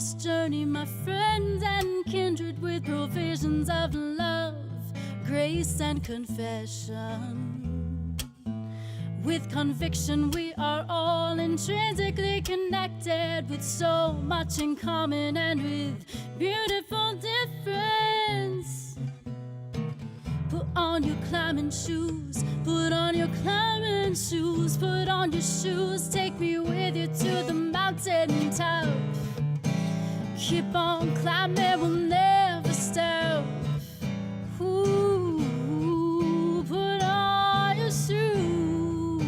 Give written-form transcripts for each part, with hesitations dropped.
this journey, my friends and kindred, with provisions of love, grace, and confession. With conviction, we are all intrinsically connected, with so much in common and with beautiful difference. Put on your climbing shoes, put on your climbing shoes, put on your shoes, take me with you to the mountain top. Keep on climbing, we'll never stop. Ooh, put on your shoes.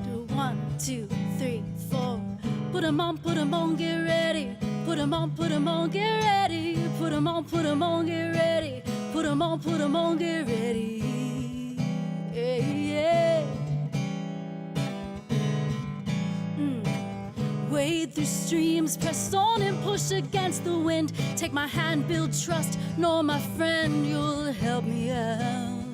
Do 1, 2, 3, 4. Put 'em on, get ready. Put 'em on, get ready. Put 'em on, get ready. Put 'em on, get ready. Yeah, yeah. Wade through streams, press on and push against the wind. Take my hand, build trust. Know my friend, you'll help me out.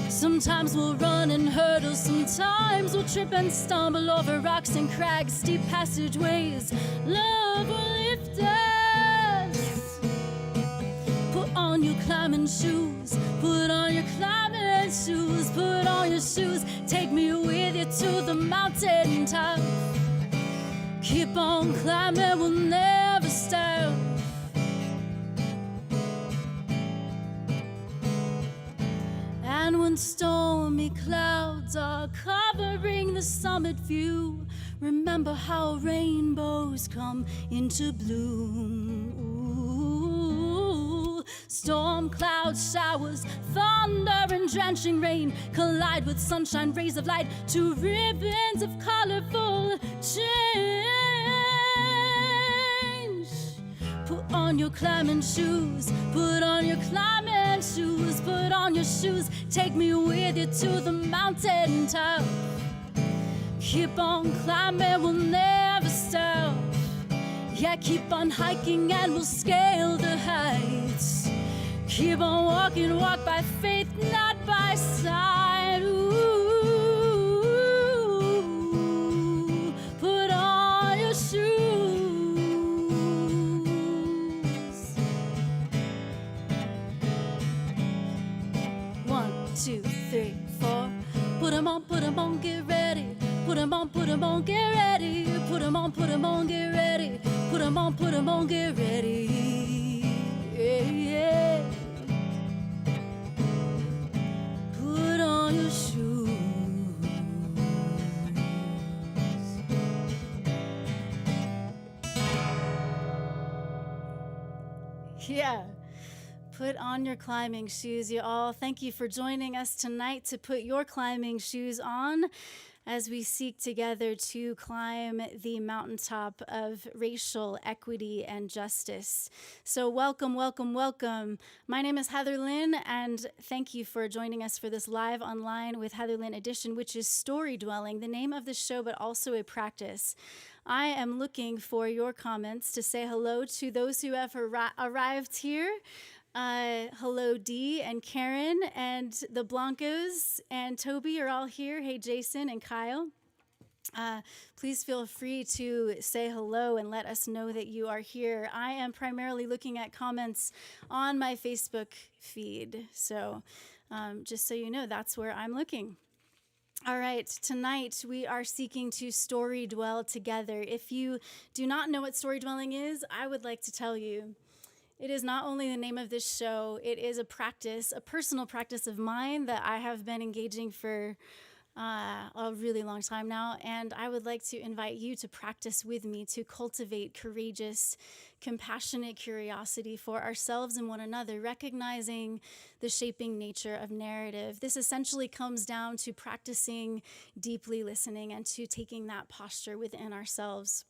Sometimes we'll run and hurdle, sometimes we'll trip and stumble over rocks and crags, steep passageways. Love will lift us. Put on your climbing shoes, put on your climbing shoes, put on your shoes. Take me with you to the mountain top. Keep on climbing, we'll never stop. And when stormy clouds are covering the summit view, remember how rainbows come into bloom. Ooh, storm clouds, showers, thunder and drenching rain collide with sunshine, rays of light, two ribbons of colorful change. Put on your climbing shoes, put on your climbing shoes, put on your shoes. Take me with you to the mountain top. Keep on climbing, we'll never stop. Yeah, keep on hiking and we'll scale the heights. Keep on walking, walk by faith, not by sight. Ooh, put on your shoes. 1, 2, 3, 4. Put 'em on, get ready. Put 'em on, get ready. Put 'em on, get ready. Put 'em on, get ready. Yeah, yeah. Put on your shoes. Yeah. Put on your climbing shoes, you all. Thank you for joining us tonight to put your climbing shoes on as we seek together to climb the mountaintop of racial equity and justice. So welcome, welcome, welcome. My name is Heatherlyn, and thank you for joining us for this live online with Heatherlyn edition, which is Storydwelling, the name of the show, but also a practice. I am looking for your comments to say hello to those who have arrived here. Hello, Dee and Karen and the Blancos and Toby are all here. Hey, Jason and Kyle. Please feel free to say hello and let us know that you are here. I am primarily looking at comments on my Facebook feed. So just so you know, that's where I'm looking. All right, tonight we are seeking to story dwell together. If you do not know what story dwelling is, I would like to tell you. It is not only the name of this show, it is a practice, a personal practice of mine that I have been engaging for a really long time now. And I would like to invite you to practice with me to cultivate courageous, compassionate curiosity for ourselves and one another, recognizing the shaping nature of narrative. This essentially comes down to practicing deeply listening and to taking that posture within ourselves.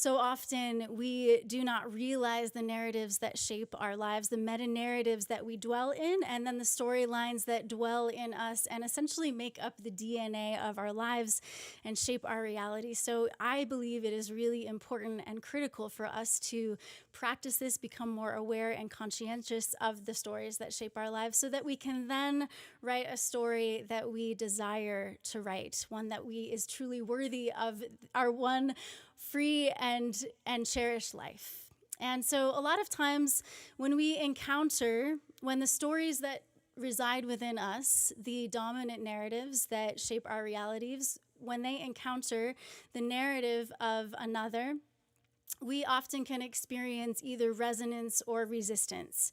So often we do not realize the narratives that shape our lives, the meta-narratives that we dwell in, and then the storylines that dwell in us and essentially make up the DNA of our lives and shape our reality. So I believe it is really important and critical for us to practice this, become more aware and conscientious of the stories that shape our lives so that we can then write a story that we desire to write, one that is truly worthy of our one free and cherished life. And so a lot of times when the stories that reside within us, the dominant narratives that shape our realities, when they encounter the narrative of another, we often can experience either resonance or resistance.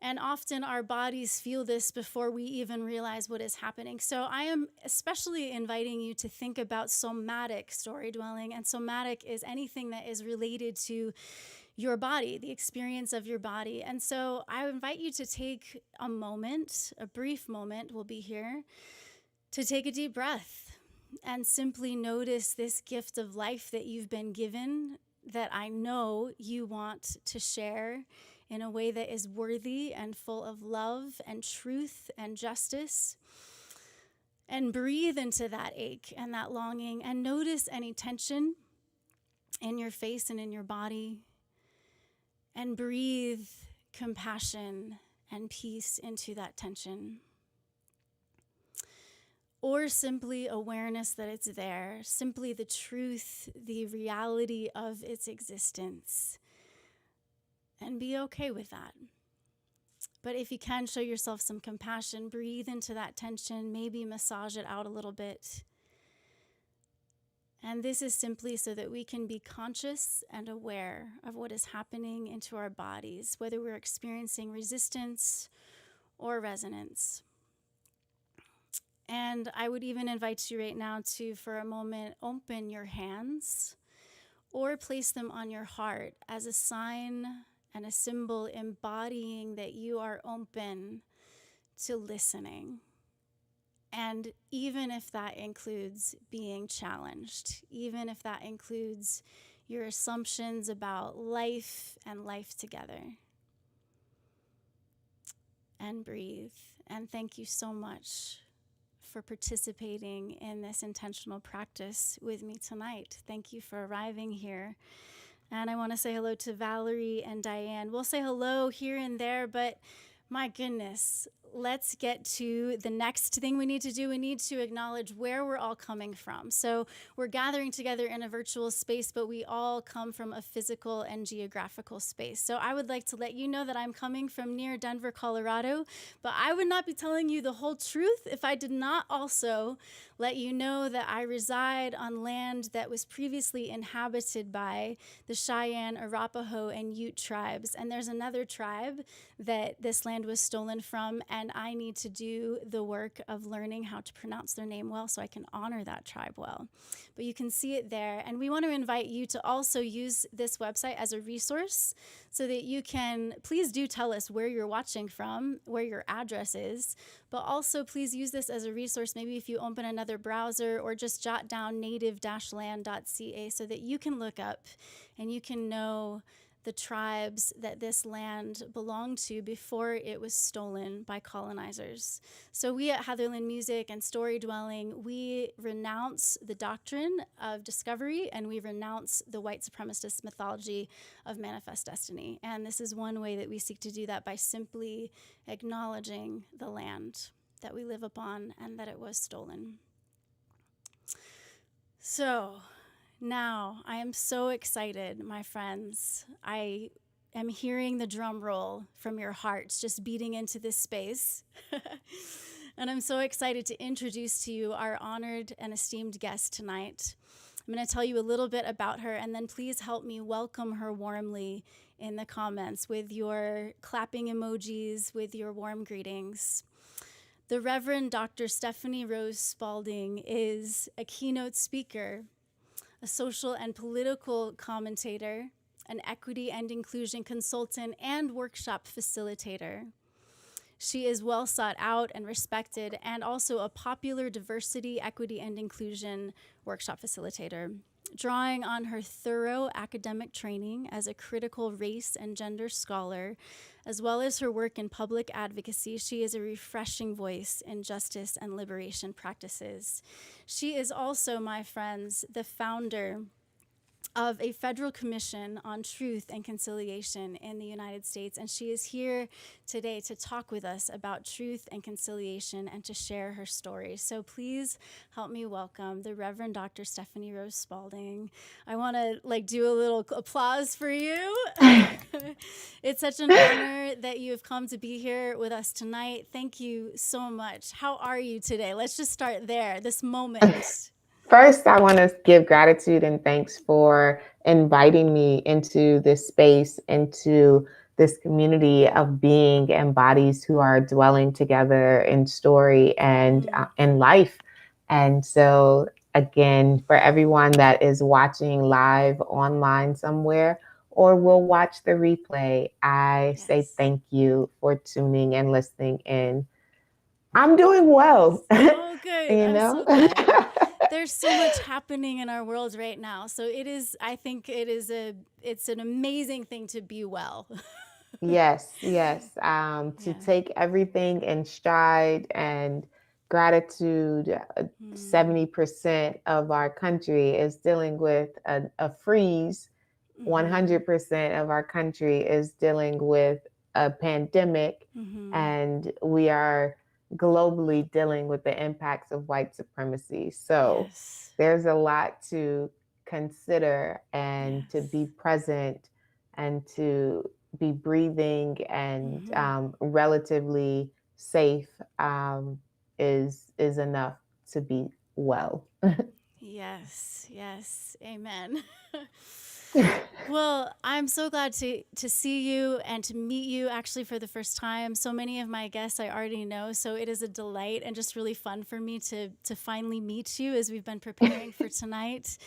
And often our bodies feel this before we even realize what is happening. So I am especially inviting you to think about somatic story dwelling. And somatic is anything that is related to your body, the experience of your body. And so I invite you to take a moment, a brief moment will be here, to take a deep breath and simply notice this gift of life that you've been given, that I know you want to share in a way that is worthy and full of love and truth and justice. And breathe into that ache and that longing and notice any tension in your face and in your body. And breathe compassion and peace into that tension. Or simply awareness that it's there, simply the truth, the reality of its existence. And be okay with that. But if you can, show yourself some compassion, breathe into that tension, maybe massage it out a little bit. And this is simply so that we can be conscious and aware of what is happening into our bodies, whether we're experiencing resistance or resonance. And I would even invite you right now to, for a moment, open your hands or place them on your heart as a sign and a symbol embodying that you are open to listening. And even if that includes being challenged, even if that includes your assumptions about life and life together. And breathe. And thank you so much for participating in this intentional practice with me tonight. Thank you for arriving here. And I want to say hello to Valerie and Diane. We'll say hello here and there, but my goodness, let's get to the next thing we need to do. We need to acknowledge where we're all coming from. So we're gathering together in a virtual space, but we all come from a physical and geographical space. So I would like to let you know that I'm coming from near Denver, Colorado, but I would not be telling you the whole truth if I did not also let you know that I reside on land that was previously inhabited by the Cheyenne, Arapaho, and Ute tribes. And there's another tribe that this land was stolen from, and I need to do the work of learning how to pronounce their name well so I can honor that tribe well. But you can see it there. And we want to invite you to also use this website as a resource so that you can, please do tell us where you're watching from, where your address is, but also please use this as a resource. Maybe if you open another browser or just jot down native-land.ca so that you can look up and you can know the tribes that this land belonged to before it was stolen by colonizers. So we at Heatherlyn Music and Storydwelling, we renounce the doctrine of discovery and we renounce the white supremacist mythology of manifest destiny. And this is one way that we seek to do that, by simply acknowledging the land that we live upon and that it was stolen. So, now, I am so excited, my friends. I am hearing the drum roll from your hearts just beating into this space. And I'm so excited to introduce to you our honored and esteemed guest tonight. I'm going to tell you a little bit about her, and then please help me welcome her warmly in the comments with your clapping emojis, with your warm greetings. The Reverend Dr. Stephany Rose Spaulding is a keynote speaker, a social and political commentator, an equity and inclusion consultant, and workshop facilitator. She is well sought out and respected, and also a popular diversity, equity, and inclusion workshop facilitator. drawing on her thorough academic training as a critical race and gender scholar, as well as her work in public advocacy, she is a refreshing voice in justice and liberation practices. She is also, my friends, the founder of a federal commission on truth and conciliation in the United States. And she is here today to talk with us about truth and conciliation and to share her story. So please help me welcome the Reverend Dr. Stephany Rose Spaulding. I want to do a little applause for you. It's such an honor that you have come to be here with us tonight. Thank you so much. How are you today? Let's just start there, this moment. First, I want to give gratitude and thanks for inviting me into this space, into this community of being and bodies who are dwelling together in story and in life. And so, again, for everyone that is watching live online somewhere or will watch the replay, I say thank you for tuning and listening in. I'm doing well. Oh, good. You I'm know? so glad. There's so much happening in our world right now. So I think it's an amazing thing to be well. Yes. To take everything in stride and gratitude. 70% of our country is dealing with a freeze. 100% of our country is dealing with a pandemic, and we are globally dealing with the impacts of white supremacy. So there's a lot to consider and to be present and to be breathing and relatively safe is enough to be well. Yes. Amen. Well, I'm so glad to see you and to meet you actually for the first time. So many of my guests I already know, so it is a delight and just really fun for me to finally meet you as we've been preparing for tonight.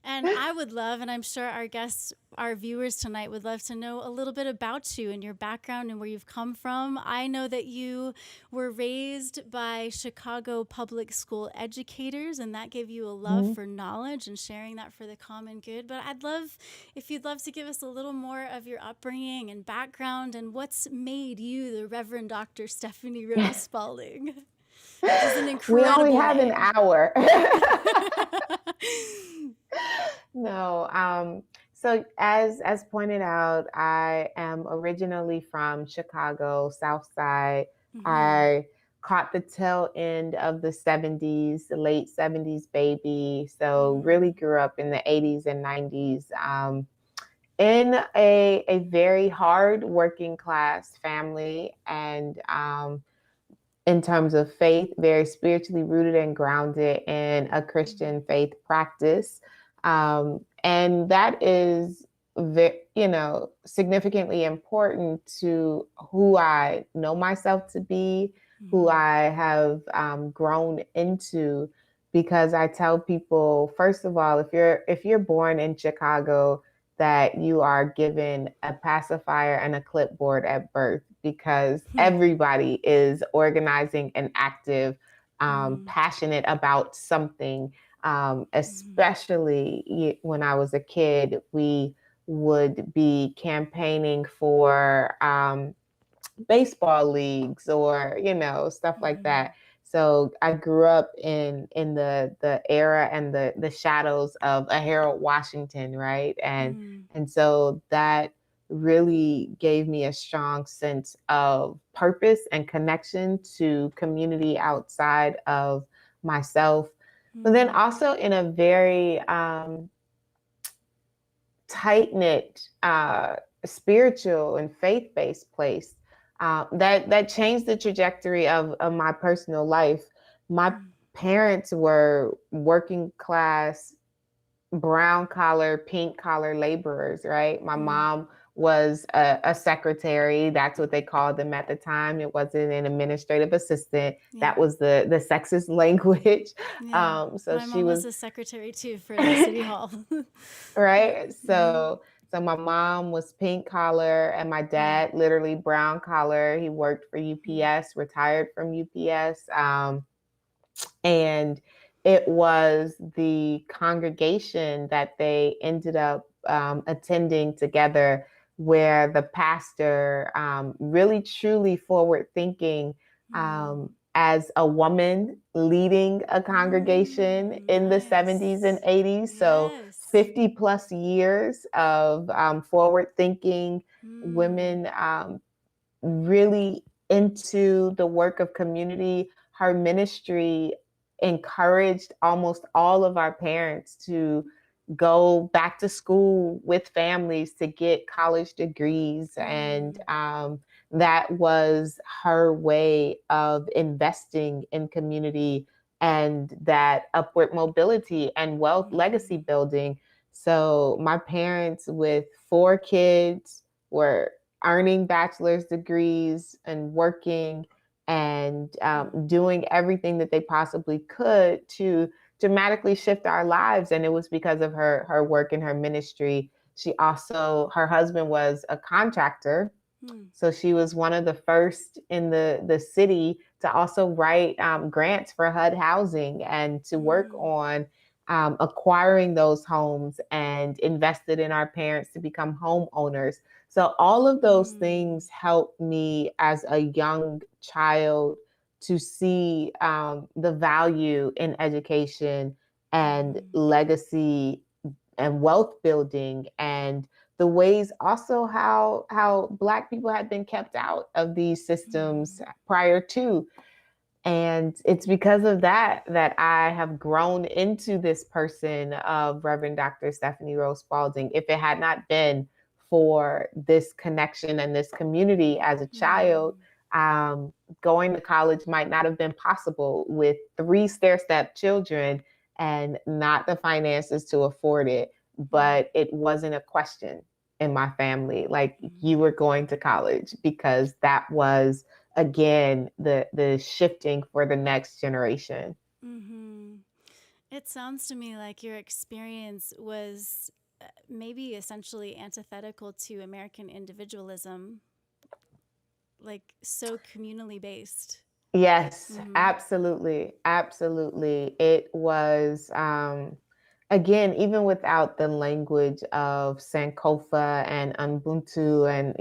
And I would love, and I'm sure our guests, our viewers tonight would love to know a little bit about you and your background and where you've come from. I know that you were raised by Chicago public school educators, and that gave you a love for knowledge and sharing that for the common good. But I'd love if you'd love to give us a little more of your upbringing and background and what's made you the Reverend Dr. Stephany Rose Spaulding. Which is an incredible We only have name. an hour. No. So as pointed out, I am originally from Chicago, South Side. I caught the tail end of the 70s, the late 70s baby. So really grew up in the 80s and 90s in a very hard working class family, and in terms of faith, very spiritually rooted and grounded in a Christian faith practice. And that is, significantly important to who I know myself to be, who I have grown into, because I tell people, first of all, if you're born in Chicago, that you are given a pacifier and a clipboard at birth, because everybody is organizing and active, passionate about something. Especially when I was a kid, we would be campaigning for baseball leagues or, stuff like that. So I grew up in the era and the shadows of a Harold Washington, right? And so that really gave me a strong sense of purpose and connection to community outside of myself. But then also in a very tight-knit, spiritual and faith-based place. That changed the trajectory of my personal life. My parents were working class, brown collar, pink collar laborers, right? My mom was a secretary. That's what they called them at the time. It wasn't an administrative assistant. That was the sexist language. So my mom was a secretary too for the city hall. Right. So my mom was pink collar and my dad literally brown collar. He worked for UPS, retired from UPS. And it was the congregation that they ended up attending together, where the pastor, really truly forward thinking, as a woman leading a congregation in the 70s and Nice. 80s. So Yes. 50 plus years of forward thinking Mm. women, really into the work of community. Her ministry encouraged almost all of our parents to go back to school with families to get college degrees. And Mm. that was her way of investing in community and that upward mobility and wealth legacy Mm. building. So my parents, with 4 kids, were earning bachelor's degrees and working and doing everything that they possibly could to dramatically shift our lives. And it was because of her work in her ministry. She also, her husband was a contractor. Mm. So she was one of the first in the city to also write grants for HUD housing and to work Mm. on acquiring those homes and invested in our parents to become homeowners. So all of those Mm. things helped me as a young child to see the value in education and Mm-hmm. legacy and wealth building, and the ways also how Black people had been kept out of these systems Mm. prior to. And it's because of that that I have grown into this person of Reverend Dr. Stephany Rose Spaulding. If it had not been for this connection and this community as a child, Mm. um, going to college might not have been possible with 3 stair-step children and not the finances to afford it. Mm. But it wasn't a question in my family. Like, you Mm. were going to college, because that was, again, the shifting for the next generation. Mm-hmm. It sounds to me like your experience was maybe essentially antithetical to American individualism, like so communally based. Yes, Mm-hmm. absolutely, absolutely. It was, again, even without the language of Sankofa and Ubuntu, and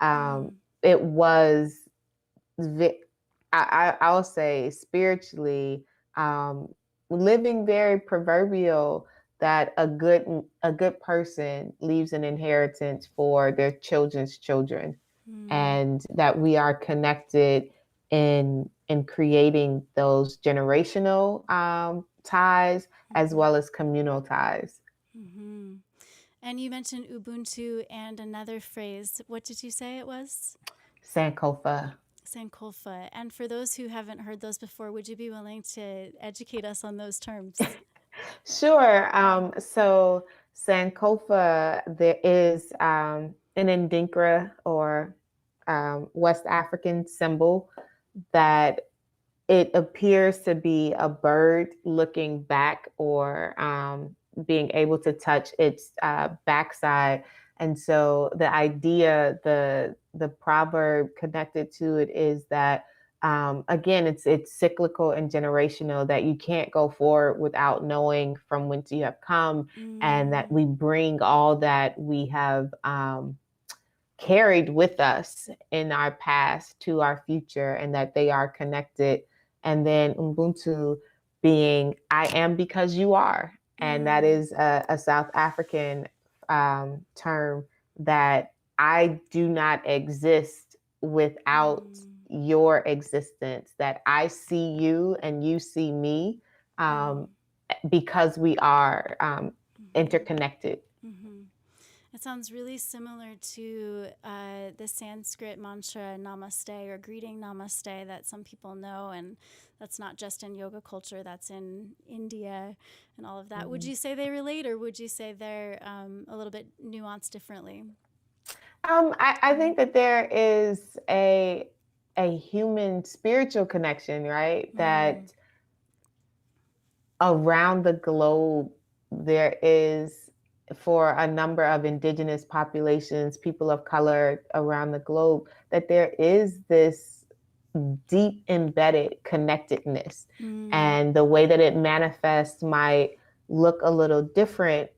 um, Mm. it was, I'll say, spiritually, um, living very proverbial, that a good person leaves an inheritance for their children's children, Mm. and that we are connected in creating those generational ties as Mm-hmm. well as communal ties. Mm-hmm. And you mentioned Ubuntu and another phrase. What did you say it was? Sankofa. Sankofa. And for those who haven't heard those before, would you be willing to educate us on those terms? Sure. Yeah. So Sankofa, there is an Ndinkra, or West African symbol, that it appears to be a bird looking back, or being able to touch its backside. And so the idea, the proverb connected to it, is that, again, it's cyclical and generational, that you can't go forward without knowing from whence you have come, and that Mm. we bring all that we have carried with us in our past to our future, and that they are connected. And then Ubuntu being I am because you are. And that Mm. is a South African term, that I do not exist without Mm. your existence, that I see you and you see me, um, Mm. because we are Mm-hmm. interconnected. Mm-hmm. It sounds really similar to the Sanskrit mantra namaste, or greeting namaste, that some people know. And that's not just in yoga culture, that's in India and all of that. Would Mhm. you say they relate, or would you say they're a little bit nuanced differently? I Mm. think that there is a human spiritual connection, right? Mm. That around the globe there is, for a number of indigenous populations, people of color around the globe, that there is deep embedded connectedness. Mm. And the way that it manifests might look a little different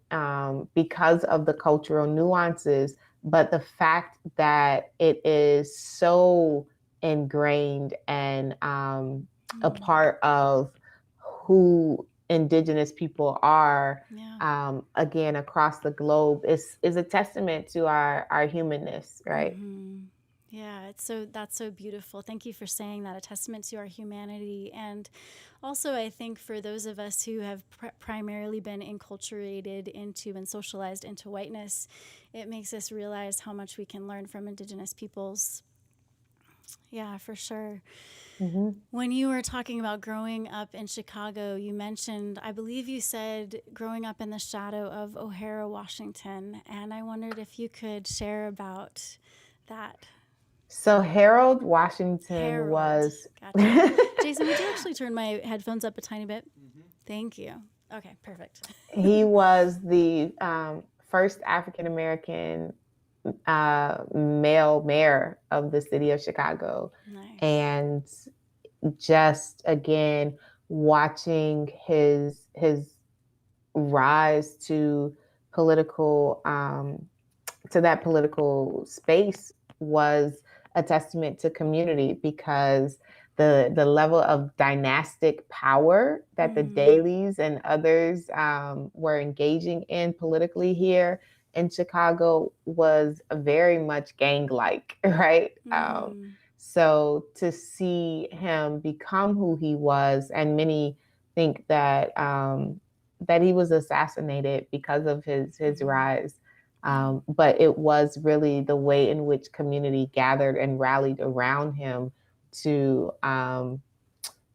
because of the cultural nuances. But the fact that it is so ingrained and a part of who Indigenous people are, again, across the globe, is a testament to our humanness, right? Mm-hmm. Yeah, that's so beautiful. Thank you for saying that, a testament to our humanity. And also, I think for those of us who have primarily been enculturated into and socialized into whiteness, it makes us realize how much we can learn from Indigenous peoples. Yeah, for sure. Mm-hmm. When you were talking about growing up in Chicago, you mentioned, I believe you said, growing up in the shadow of O'Hara, Washington. And I wondered if you could share about that. So Harold Washington was... Gotcha. Jason, would you actually turn my headphones up a tiny bit? Mm-hmm. Thank you. Okay, perfect. He was the first African-American male mayor of the city of Chicago. Nice. And just, again, watching his rise to that political space was a testament to community, because the level of dynastic power that the Dailies and others were engaging in politically here in Chicago was very much gang-like, right? So to see him become who he was, and many think that that he was assassinated because of his rise. But it was really the way in which community gathered and rallied around him to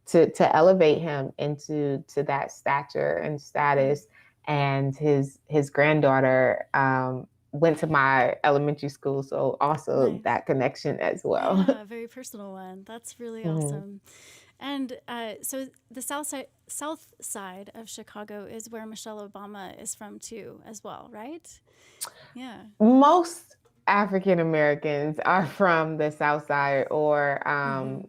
elevate him into that stature and status. And his granddaughter went to my elementary school, so also that connection as well. Yeah, a very personal one. That's really awesome. And so the south side of Chicago is where Michelle Obama is from too, as well, right? Yeah. Most African Americans are from the South Side or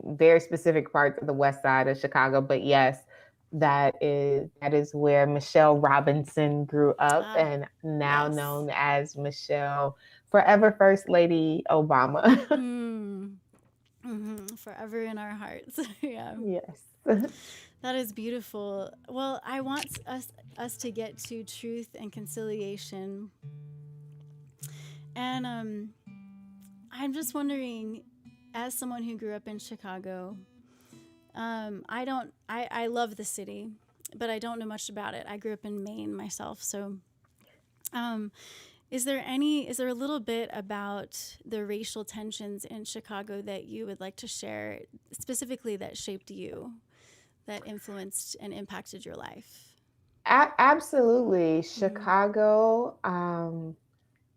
very specific parts of the West Side of Chicago. But yes, that is where Michelle Robinson grew up, and now known as Michelle, forever First Lady Obama. Forever in our hearts. Yeah. Yes. That is beautiful. Well, I want us to get to Truth and Conciliation. And I'm just wondering, as someone who grew up in Chicago, I love the city, but I don't know much about it. I grew up in Maine myself. So is there a little bit about the racial tensions in Chicago that you would like to share, specifically that shaped you, that influenced and impacted your life? Absolutely. Chicago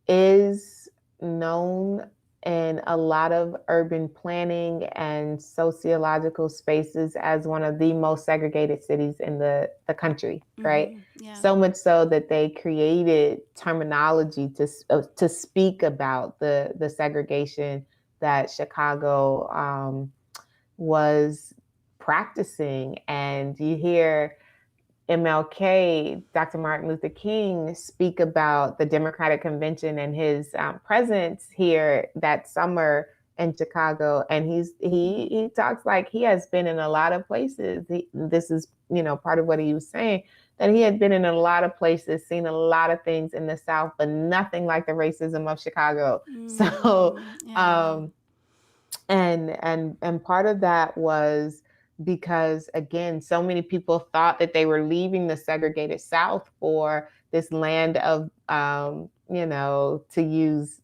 is known in a lot of urban planning and sociological spaces as one of the most segregated cities in the country, right? Yeah. So much so that they created terminology to speak about the segregation that Chicago was practicing. And you hear MLK, Dr. Martin Luther King, speak about the Democratic Convention and his presence here that summer in Chicago. And he talks like he has been in a lot of places. This is, part of what he was saying, that he had been in a lot of places, seen a lot of things in the South, but nothing like the racism of Chicago. So, and part of that was because, again, so many people thought that they were leaving the segregated South for this land of, to use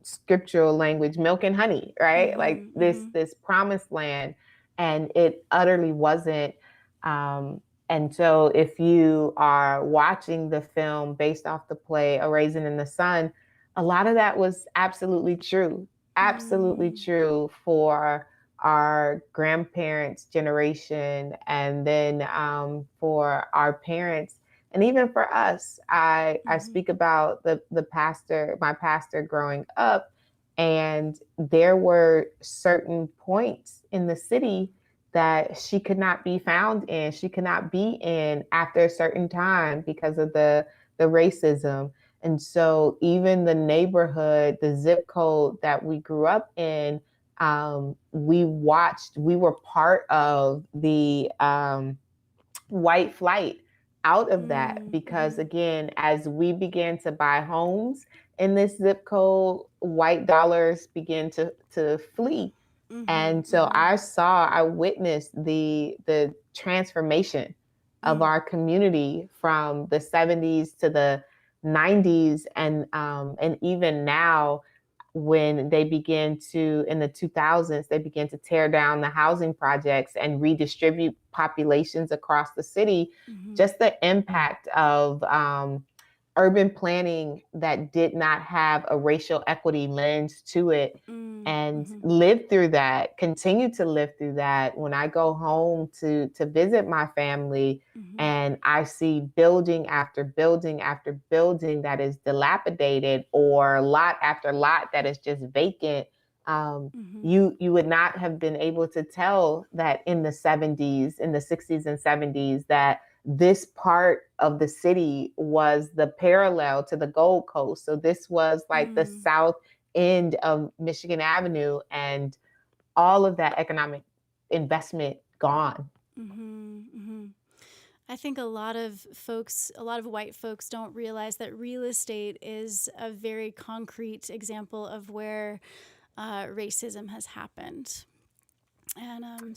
scriptural language, milk and honey, right? Like this promised land, and it utterly wasn't. And so if you are watching the film based off the play A Raisin in the Sun, a lot of that was absolutely true. Absolutely true for our grandparents' generation, and then for our parents, and even for us. I speak about my pastor growing up, And there were certain points in the city that she could not be found in. She could not be in after a certain time because of the racism. And so even the neighborhood, the zip code that we grew up in, we were part of the white flight out of that, because again, as we began to buy homes in this zip code, white dollars began to flee. And so I witnessed the transformation of our community from the 70s to the 90s, and even now, when they began to, in the 2000s, they began to tear down the housing projects and redistribute populations across the city. Just the impact of urban planning that did not have a racial equity lens to it, and lived through that, continue to live through that. When I go home to visit my family, and I see building after building after building that is dilapidated, or lot after lot that is just vacant, you would not have been able to tell that in the 70s, in the 60s and 70s, that this part of the city was the parallel to the Gold Coast. So this was like the south end of Michigan Avenue, and all of that economic investment gone. I think a lot of white folks don't realize that real estate is a very concrete example of where racism has happened. And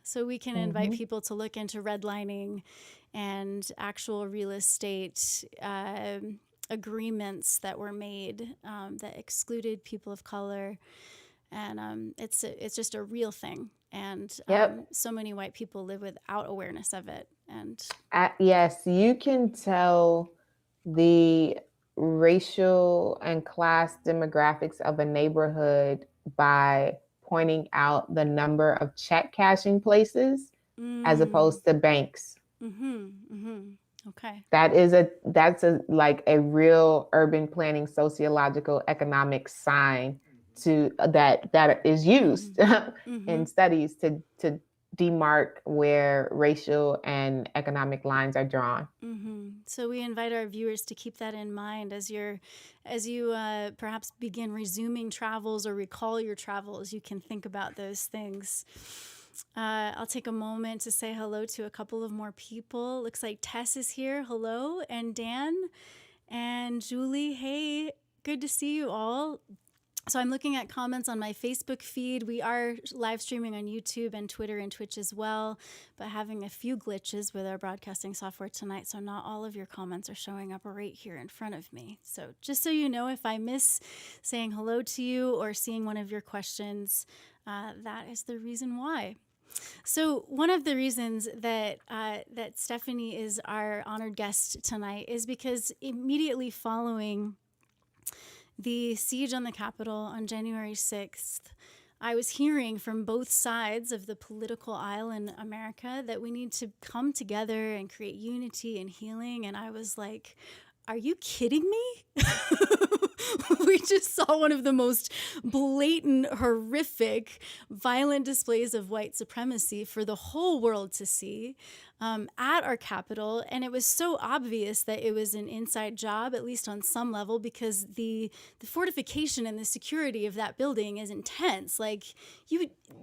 so we can invite people to look into redlining and actual real estate agreements that were made that excluded people of color, and it's just a real thing. And so many white people live without awareness of it. And yes, you can tell the racial and class demographics of a neighborhood by pointing out the number of check cashing places as opposed to banks. Okay. That's like a real urban planning sociological economic sign to that is used in studies to demark where racial and economic lines are drawn. So we invite our viewers to keep that in mind as you perhaps begin resuming travels or recall your travels. You can think about those things. I'll take a moment to say hello to a couple of more people. Looks like Tess is here. Hello. And Dan and Julie. Hey, good to see you all. So I'm looking at comments on my Facebook feed. We are live streaming on YouTube and Twitter and Twitch as well, but having a few glitches with our broadcasting software tonight, so not all of your comments are showing up right here in front of me. So just so you know, if I miss saying hello to you or seeing one of your questions, that is the reason why. So one of the reasons that Stephany is our honored guest tonight is because immediately following the siege on the Capitol on January 6th, I was hearing from both sides of the political aisle in America that we need to come together and create unity and healing. And I was like, are you kidding me? We just saw one of the most blatant, horrific, violent displays of white supremacy for the whole world to see at our Capitol. And it was so obvious that it was an inside job, at least on some level, because the fortification and the security of that building is intense. Like,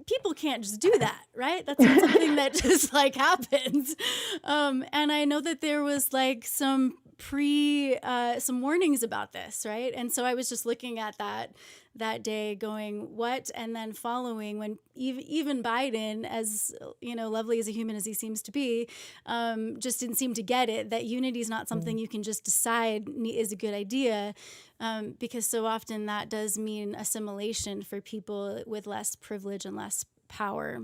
people can't just do that, right? That's not something that just like happens. And I know that there was like some warnings about this, right? And so I was just looking at that day going, what? And then following, when even Biden, as lovely as a human as he seems to be, just didn't seem to get it, that unity is not something you can just decide is a good idea, because so often that does mean assimilation for people with less privilege and less power.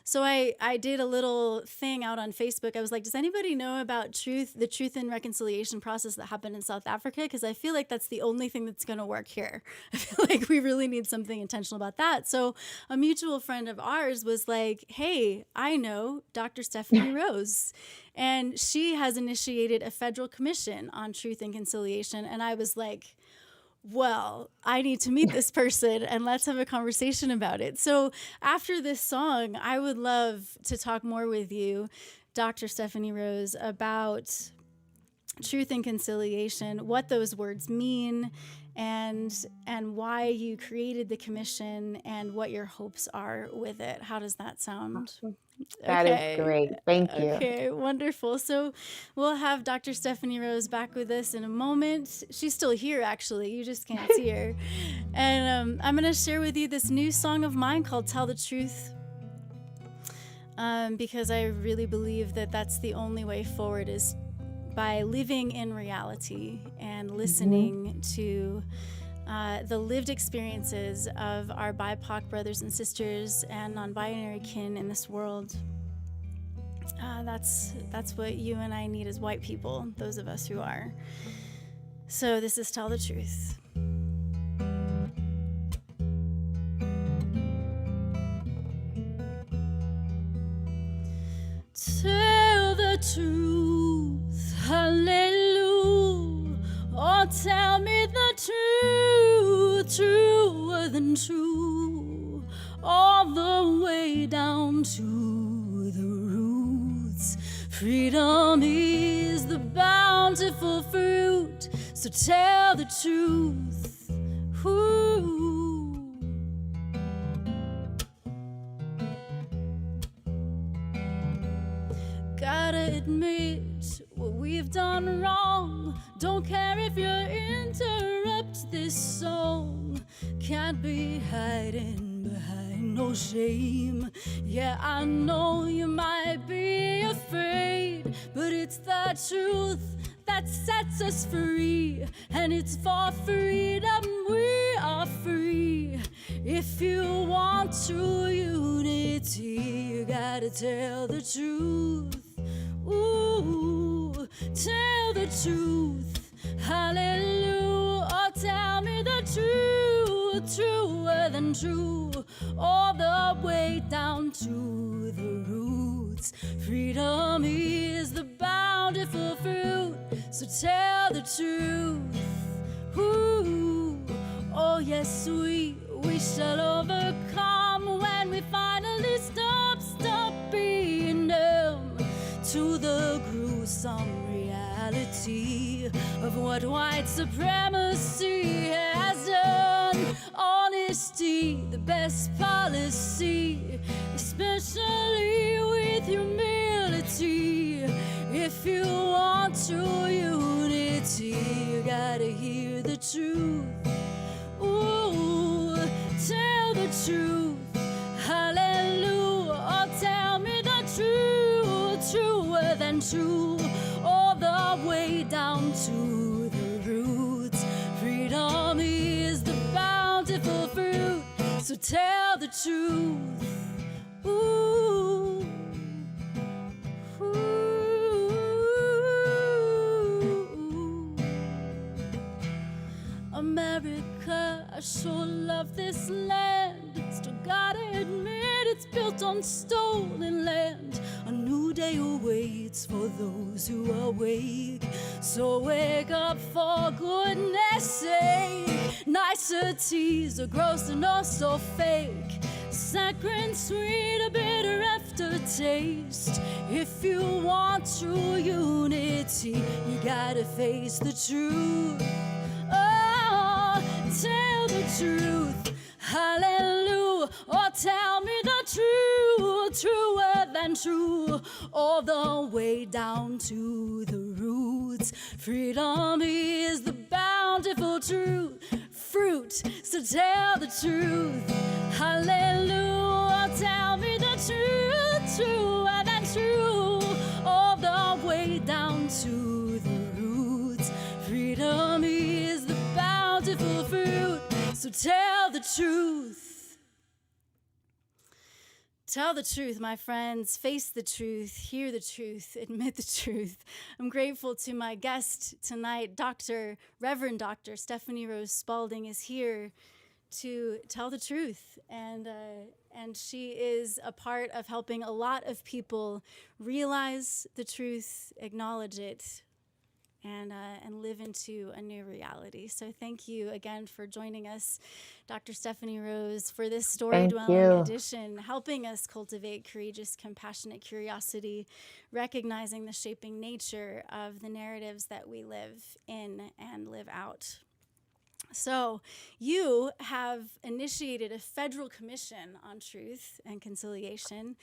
So I did a little thing out on Facebook. I was like, does anybody know about the Truth and Reconciliation process that happened in South Africa? Because I feel like that's the only thing that's going to work here. I feel like we really need something intentional about that. So a mutual friend of ours was like, hey, I know Dr. Stephany Rose, and she has initiated a federal commission on Truth and Conciliation. And I was like, well, I need to meet this person and let's have a conversation about it. So after this song, I would love to talk more with you, Dr. Stephany Rose, about truth and conciliation, what those words mean, and why you created the commission and what your hopes are with it. How does that sound? That is great. Thank you. Okay, wonderful. So we'll have Dr. Stephany Rose back with us in a moment. She's still here, actually. You just can't see her. And I'm going to share with you this new song of mine called Tell the Truth, because I really believe that that's the only way forward, is by living in reality and listening to the lived experiences of our BIPOC brothers and sisters and non-binary kin in this world. That's what you and I need as white people, those of us who are. So this is Tell the Truth. Tell the truth, hallelujah. Oh, tell me the truth, truer than true, all the way down to the roots. Freedom is the bountiful fruit, so tell the truth. Ooh. Gotta admit what we've done wrong. Don't care if you interrupt this song. Can't be hiding behind no shame. Yeah, I know you might be afraid, but it's the truth that sets us free, and it's for freedom we are free. If you want true unity, you gotta tell the truth. Ooh, tell the truth, hallelujah. Oh, tell me the truth, truer than true, all the way down to the roots. Freedom is the bountiful fruit, so tell the truth. Ooh, oh yes, we shall overcome when we finally stop being numb to the gruesome reality of what white supremacy has done. Honesty, the best policy, especially with humility. If you want true unity, you gotta hear the truth. Ooh, tell the truth, hallelujah. Oh, tell me the truth, truer than true, all the way down to the roots. Freedom is the bountiful fruit, so tell the truth. Ooh, ooh. America, I sure love this land. Still gotta admit it's built on stolen land. A new day awaits for those who are awake, so wake up for goodness sake. Niceties are gross and also fake, saccharine sweet, a bitter aftertaste. If you want true unity, you gotta face the truth. Oh, tell the truth, hallelujah. Oh, tell me the truth, truer than true, all the way down to the roots. Freedom is the bountiful fruit, so tell the truth, hallelujah. Tell me the truth, truer than true, all the way down to the roots. Freedom is the bountiful fruit, so tell the truth. Tell the truth, my friends. Face the truth. Hear the truth. Admit the truth. I'm grateful to my guest tonight, Reverend Dr. Stephany Rose Spaulding is here to tell the truth. And she is a part of helping a lot of people realize the truth, acknowledge it, and live into a new reality. So thank you again for joining us, Dr. Stephany Rose, for this Story Thank Dwelling you. edition, helping us cultivate courageous, compassionate curiosity, recognizing the shaping nature of the narratives that we live in and live out. So, you have initiated a federal commission on truth and conciliation.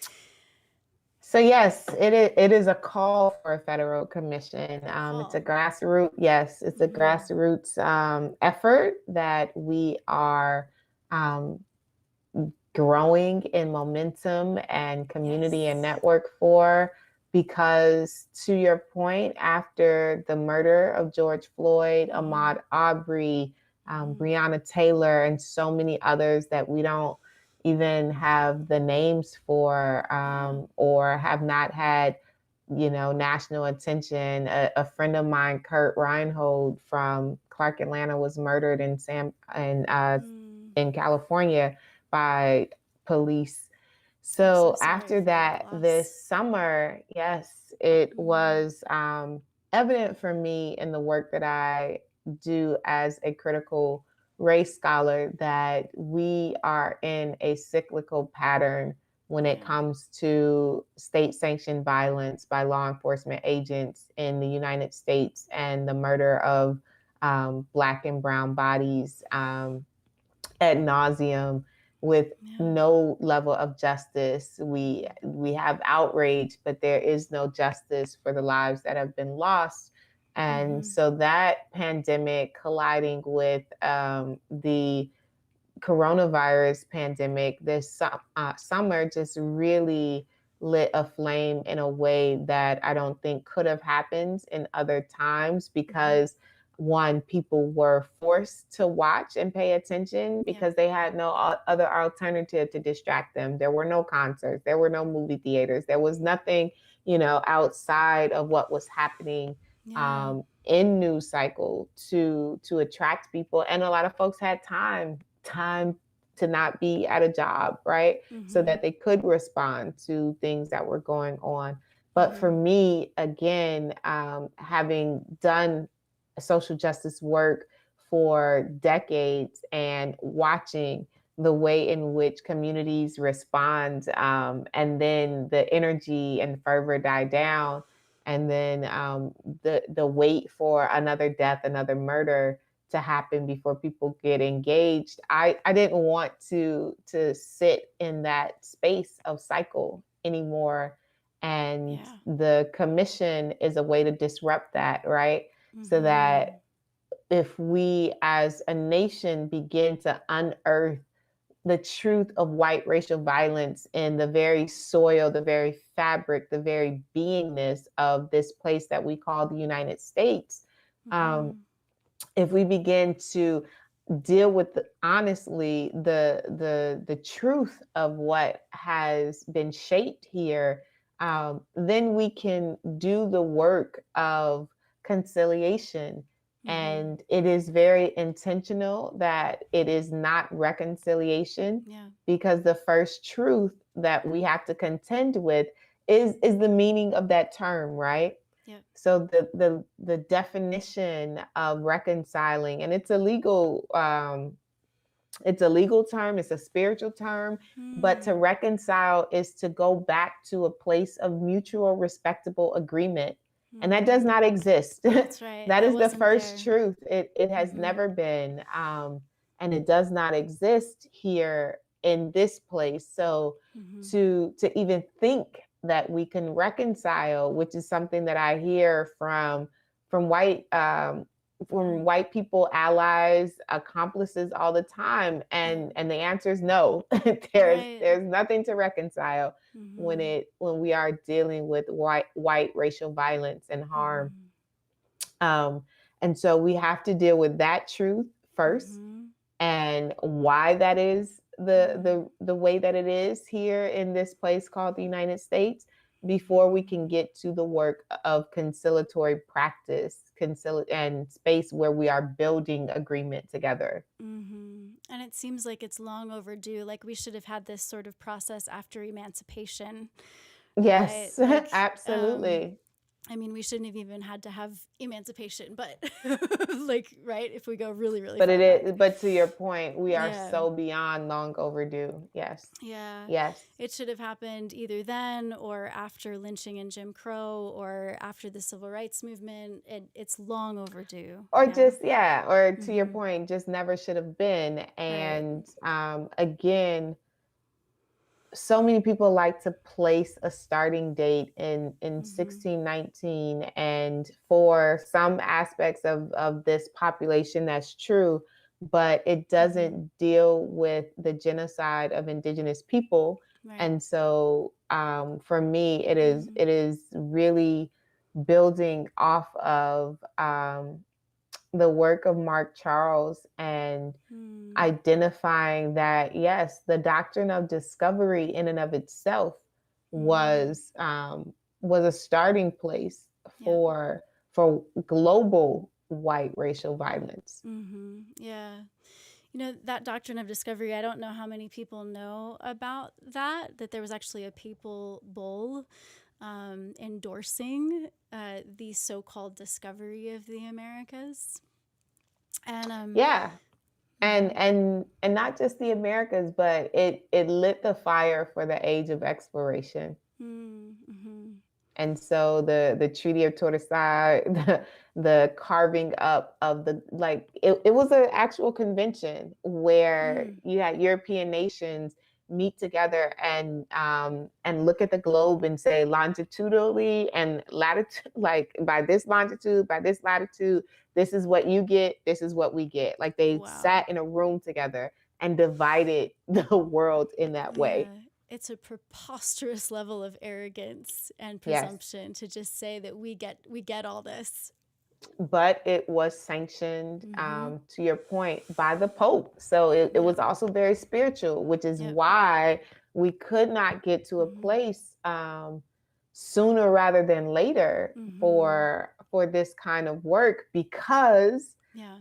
So yes, it is a call for a federal commission. It's a grassroots, it's a grassroots effort that we are growing in momentum and community and network for, because to your point, after the murder of George Floyd, Ahmaud Arbery, Breonna Taylor, and so many others that we don't even have the names for, or have not had, national attention. A friend of mine, Kurt Reinhold from Clark Atlanta, was murdered in California by police. So after that, this summer, yes, it was evident for me in the work that I do as a critical race scholar that we are in a cyclical pattern when it comes to state-sanctioned violence by law enforcement agents in the United States and the murder of Black and brown bodies ad nauseum with no level of justice. We have outrage, but there is no justice for the lives that have been lost. And so that pandemic colliding with the coronavirus pandemic this summer just really lit a flame in a way that I don't think could have happened in other times, because one, people were forced to watch and pay attention because they had no other alternative to distract them. There were no concerts, there were no movie theaters, there was nothing, outside of what was happening in news cycle to attract people. And a lot of folks had time to not be at a job, right? So that they could respond to things that were going on. But for me, again, having done social justice work for decades and watching the way in which communities respond, and then the energy and fervor die down, and then the wait for another death, another murder to happen before people get engaged. I didn't want to sit in that space of cycle anymore. And the commission is a way to disrupt that, right? So that if we as a nation begin to unearth the truth of white racial violence in the very soil, the very fabric, the very beingness of this place that we call the United States, if we begin to deal with honestly the truth of what has been shaped here, then we can do the work of conciliation. And it is very intentional that it is not reconciliation, because the first truth that we have to contend with is the meaning of that term, right? So the definition of reconciling, and it's a legal term, it's a spiritual term, but to reconcile is to go back to a place of mutual respectable agreement. And that does not exist. That's right. That is the first truth. It has never been, and it does not exist here in this place. So to even think that we can reconcile, which is something that I hear from white people, allies, accomplices all the time, and the answer is no. There's nothing to reconcile when we are dealing with white racial violence and harm. And so we have to deal with that truth first, and why that is the way that it is here in this place called the United States, before we can get to the work of conciliatory practice, and space where we are building agreement together. And it seems like it's long overdue. Like we should have had this sort of process after emancipation. Yes, right? absolutely. I mean, we shouldn't have even had to have emancipation, but like, right, if we go really, really But far back. but to your point, we are Yeah. so beyond long overdue. Yes. Yeah. Yes. It should have happened either then or after lynching and Jim Crow or after the civil rights movement. It's long overdue. Or Yeah. just, yeah, or to your Mm-hmm. point, just never should have been. Right. And again, so many people like to place a starting date in Mm-hmm. 1619, and for some aspects of this population that's true, but it doesn't deal with the genocide of indigenous people. Right. And so for me, it is really building off of the work of Mark Charles and identifying that, yes, the doctrine of discovery in and of itself was a starting place for global white racial violence. Yeah. You know, that doctrine of discovery, I don't know how many people know about that there was actually a papal bull endorsing the so-called discovery of the Americas. And yeah. And not just the Americas, but it lit the fire for the age of exploration. And so the Treaty of Tordesillas, the carving up of the, like, it was an actual convention where you had European nations meet together and look at the globe and say longitudinally and latitude, like by this longitude, by this latitude, this is what you get, this is what we get. Like they sat in a room together and divided the world in that way. It's a preposterous level of arrogance and presumption to just say that we get all this. But it was sanctioned, to your point, by the Pope. So it was also very spiritual, which is why we could not get to a place sooner rather than later for this kind of work, because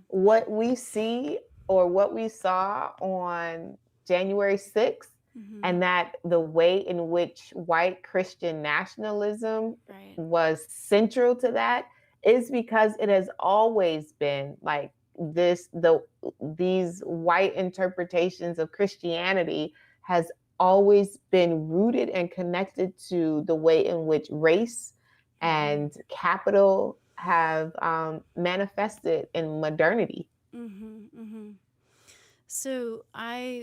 what we see or what we saw on January 6th, and that the way in which white Christian nationalism was central to that is because it has always been like this. These white interpretations of Christianity has always been rooted and connected to the way in which race and capital have manifested in modernity. So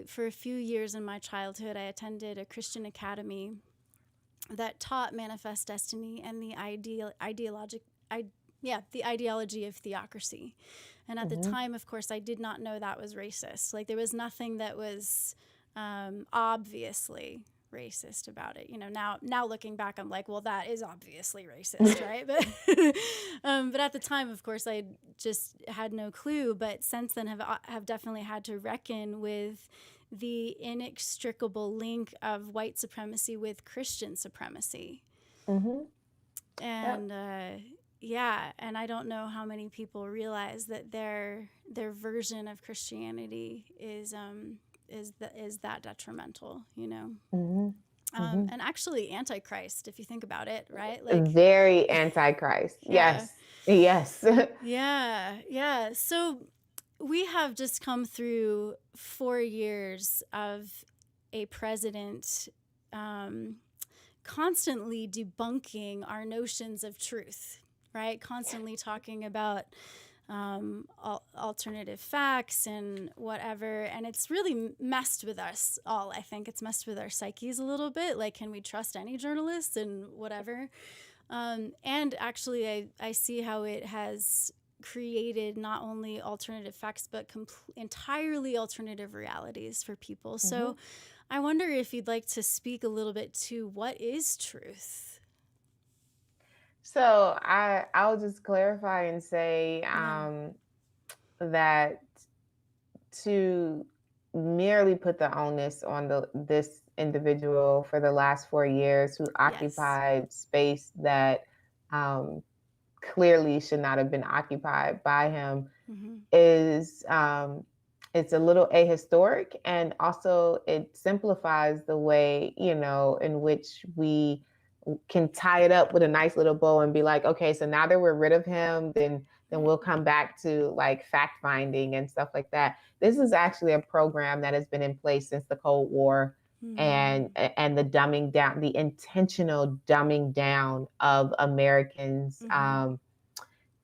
for a few years in my childhood, I attended a Christian academy that taught manifest destiny and the ideology of theocracy. And at the time, of course, I did not know that was racist. Like, there was nothing that was obviously racist about it. You know, now looking back, I'm like, well, that is obviously racist, right? But at the time, of course, I just had no clue. But since then, have definitely had to reckon with the inextricable link of white supremacy with Christian supremacy. And and I don't know how many people realize that their version of Christianity is that detrimental, you know. And actually antichrist, if you think about it, right? Like, very antichrist. Yes. Yeah. So we have just come through 4 years of a president constantly debunking our notions of truth, right? Constantly talking about alternative facts and whatever. And it's really messed with us all. I think it's messed with our psyches a little bit. Like, can we trust any journalists and whatever? And actually, I see how it has created not only alternative facts, but entirely alternative realities for people. So I wonder if you'd like to speak a little bit to what is truth. So I'll just clarify and say that to merely put the onus on this individual for the last 4 years who occupied space that clearly should not have been occupied by him is it's a little ahistoric, and also it simplifies the way, you know, in which we can tie it up with a nice little bow and be like, okay, so now that we're rid of him, then we'll come back to like fact finding and stuff like that. This is actually a program that has been in place since the Cold War, and the dumbing down, the intentional dumbing down of Americans,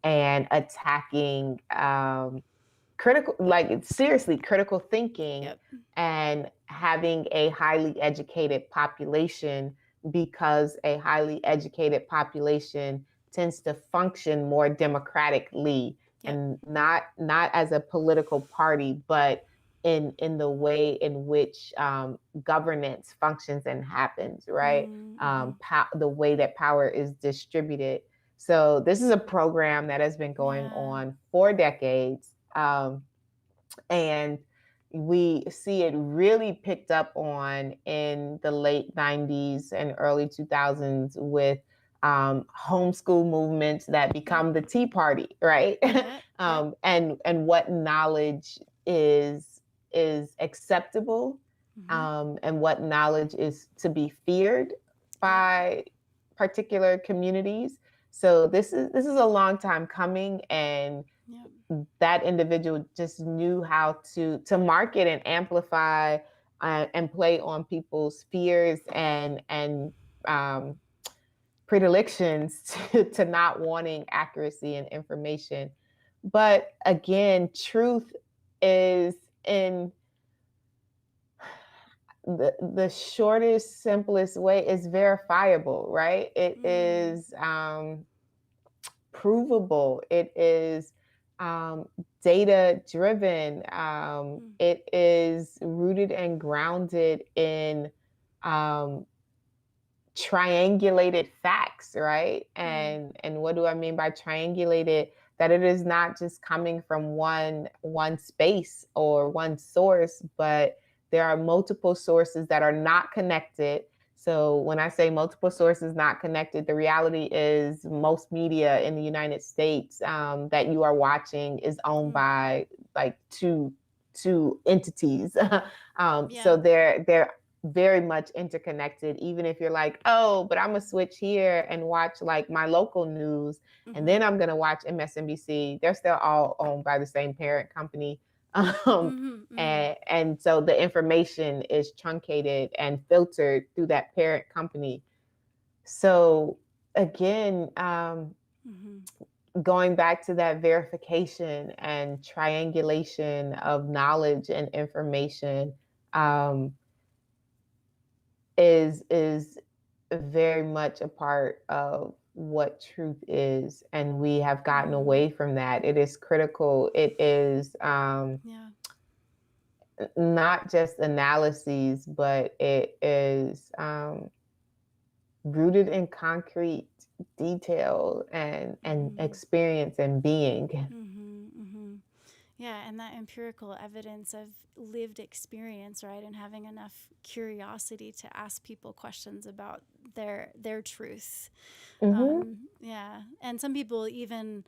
and attacking critical, like seriously critical thinking, and having a highly educated population, because a highly educated population tends to function more democratically, and not as a political party, but in the way in which governance functions and happens, right? The way that power is distributed. So this is a program that has been going on for decades. And we see it really picked up on in the late 90s and early 2000s with homeschool movements that become the Tea Party, right? And what knowledge is acceptable, and what knowledge is to be feared by particular communities. So this is a long time coming, and that individual just knew how to market and amplify and play on people's fears and predilections to not wanting accuracy and information. But again, truth is in the shortest, simplest way is verifiable, right? It is provable. It is data driven. It is rooted and grounded in triangulated facts, right? And what do I mean by triangulated? That it is not just coming from one space or one source, but there are multiple sources that are not connected. So when I say multiple sources not connected, the reality is most media in the United States that you are watching is owned by like two entities. So they're very much interconnected. Even if you're like, oh, but I'm gonna switch here and watch like my local news, and then I'm gonna watch MSNBC, they're still all owned by the same parent company. And so the information is truncated and filtered through that parent company. So again, going back to that verification and triangulation of knowledge and information, is very much a part of what truth is, and we have gotten away from that. It is critical. It is not just analyses, but it is rooted in concrete detail and experience and being. Yeah, and that empirical evidence of lived experience, right? And having enough curiosity to ask people questions about their truth. Yeah, and some people even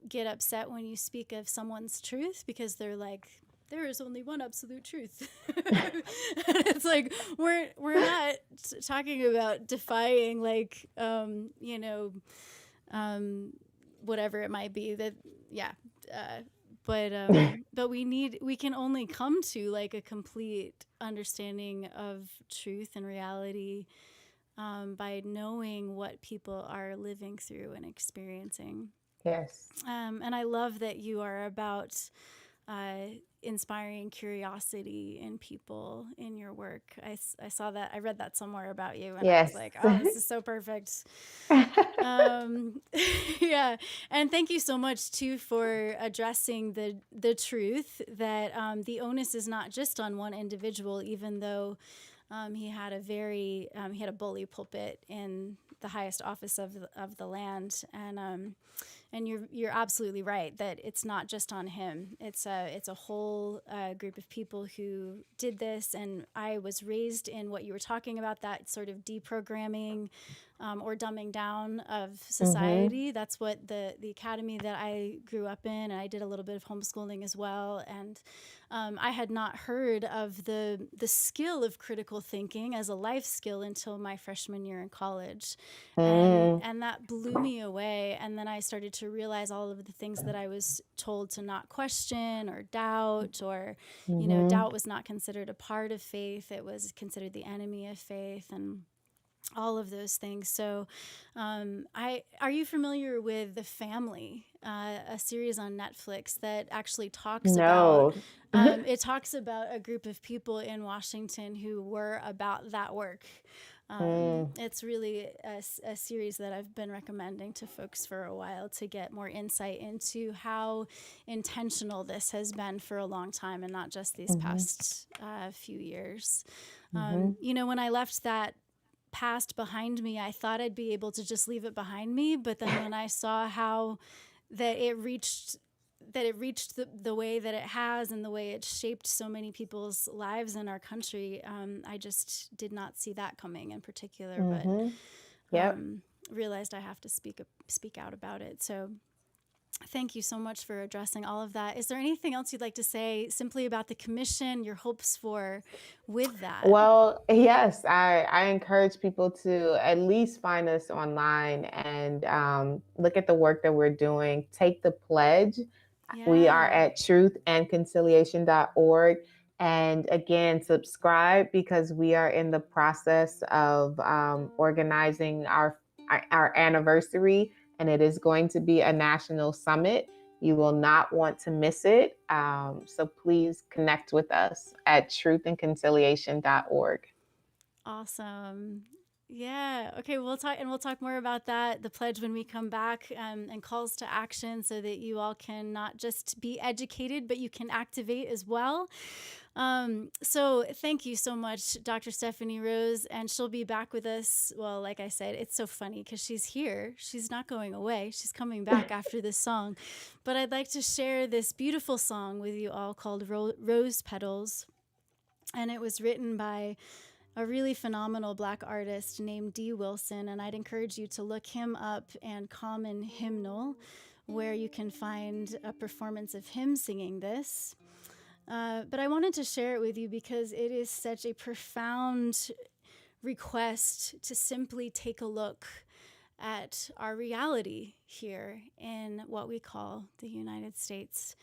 get upset when you speak of someone's truth, because they're like, there is only one absolute truth. And it's like, we're not talking about defying, like, whatever it might be that, but we can only come to like a complete understanding of truth and reality by knowing what people are living through and experiencing. Yes. And I love that you are about inspiring curiosity in people in your work. I saw that. I read that somewhere about you, and I was like, oh, this is so perfect. Yeah. And thank you so much too for addressing the truth that the onus is not just on one individual, even though he had a bully pulpit in the highest office of the land. And you're absolutely right that it's not just on him. It's a whole group of people who did this. And I was raised in what you were talking about, that sort of deprogramming or dumbing down of society. That's what the academy that I grew up in, and I did a little bit of homeschooling as well. And I had not heard of the skill of critical thinking as a life skill until my freshman year in college. And that blew me away. And then I started to realize all of the things that I was told to not question or doubt, or, doubt was not considered a part of faith. It was considered the enemy of faith, and all of those things. So are you familiar with The Family, a series on Netflix that actually talks about, it talks about a group of people in Washington who were about that work. It's really a series that I've been recommending to folks for a while to get more insight into how intentional this has been for a long time, and not just these past few years. When I left that past behind me, I thought I'd be able to just leave it behind me. But then when I saw how that it reached the way that it has, and the way it shaped so many people's lives in our country, I just did not see that coming in particular, but realized I have to speak out about it. So thank you so much for addressing all of that. Is there anything else you'd like to say simply about the commission, your hopes for with that? Well, yes, I encourage people to at least find us online and look at the work that we're doing. Take the pledge. Yeah. We are at truthandconciliation.org. And again, subscribe, because we are in the process of organizing our anniversary, and it is going to be a national summit. You will not want to miss it. So please connect with us at truthandconciliation.org. Awesome. Yeah. Okay. We'll talk more about that, the pledge, when we come back, and calls to action, so that you all can not just be educated, but you can activate as well. So thank you so much, Dr. Stephany Rose, and she'll be back with us. Well, like I said, it's so funny because she's here. She's not going away. She's coming back after this song. But I'd like to share this beautiful song with you all called Rose Petals. And it was written by a really phenomenal Black artist named D. Wilson, and I'd encourage you to look him up and Common Hymnal, where you can find a performance of him singing this. But I wanted to share it with you because it is such a profound request to simply take a look at our reality here in what we call the United States.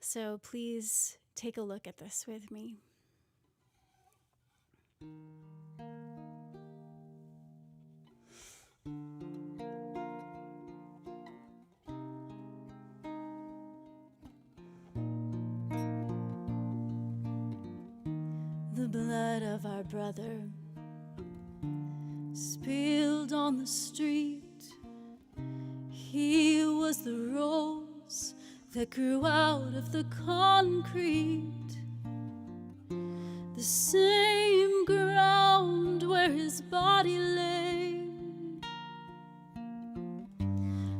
So please take a look at this with me. The blood of our brother spilled on the street. He was the rose that grew out of the concrete. The same ground where his body lay,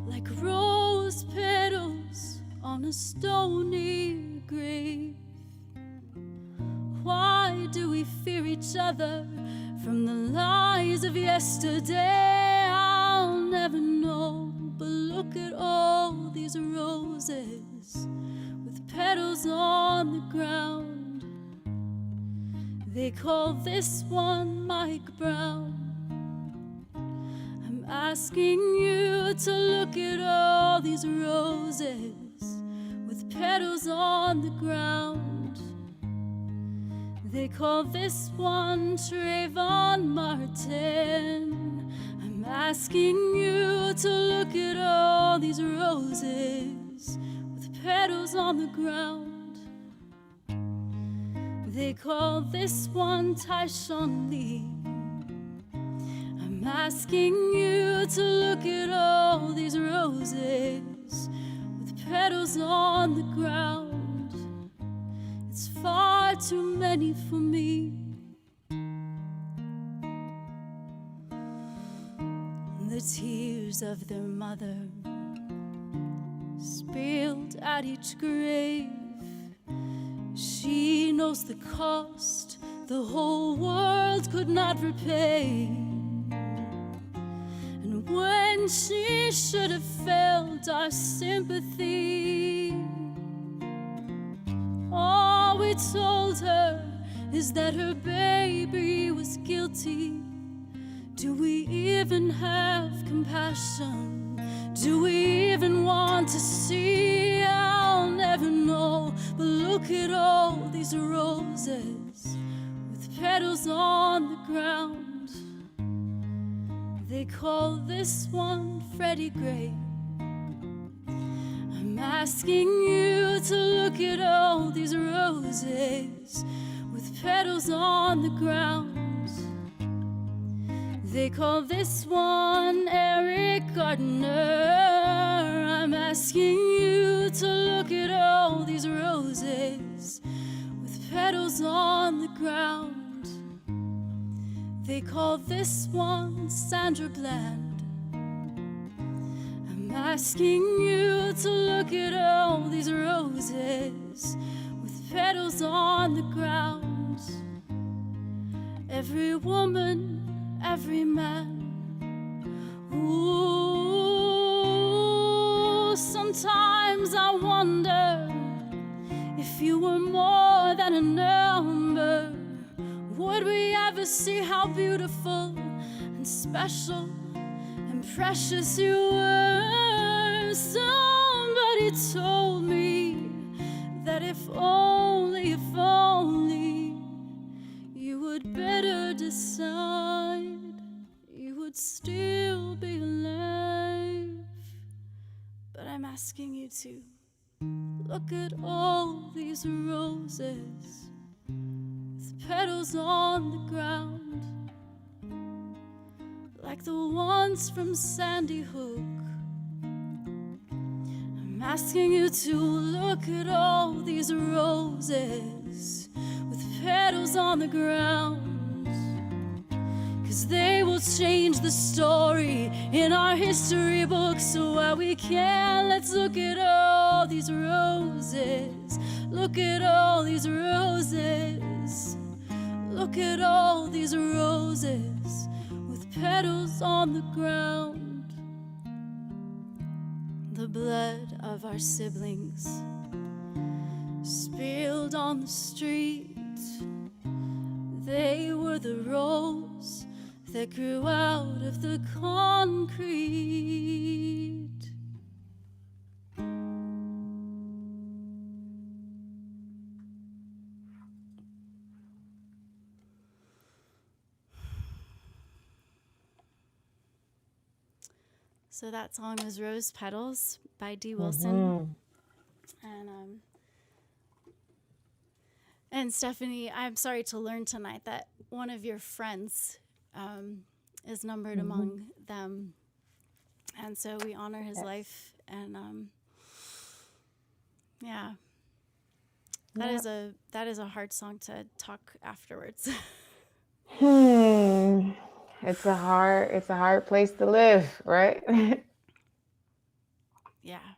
like rose petals on a stony grave. Why do we fear each other from the lies of yesterday? I'll never know, but look at all these roses with petals on the ground. They call this one Mike Brown. I'm asking you to look at all these roses with petals on the ground. They call this one Trayvon Martin. I'm asking you to look at all these roses with petals on the ground. They call this one Tyshawn Lee. I'm asking you to look at all these roses with petals on the ground. It's far too many for me. The tears of their mother spilled at each grave. She knows the cost the whole world could not repay. And when she should have felt our sympathy, all we told her is that her baby was guilty. Do we even have compassion? Do we even want to see? I'll never know. But look at all these roses with petals on the ground. They call this one Freddie Gray. I'm asking you to look at all these roses with petals on the ground. They call this one Eric Gardner. I'm asking you to look at all these roses with petals on the ground. They call this one Sandra Bland. I'm asking you to look at all these roses with petals on the ground. Every woman, every man. Ooh, sometimes I wonder if you were more than a number, would we ever see how beautiful and special and precious you were? Somebody told me that if only you would better decide, you would still be alive. But I'm asking you to look at all these roses with petals on the ground, like the ones from Sandy Hook. I'm asking you to look at all these roses with petals on the ground, 'cause they will change the story in our history books. So while we can, let's look at all these roses. Look at all these roses. Look at all these roses with petals on the ground. The blood of our siblings spilled on the street. They were the rose that grew out of the concrete. So that song was Rose Petals by D. Wilson. And Stephany, I'm sorry to learn tonight that one of your friends is numbered among them. And so we honor his life. And that is a hard song to talk afterwards. It's a hard place to live, right? Yeah.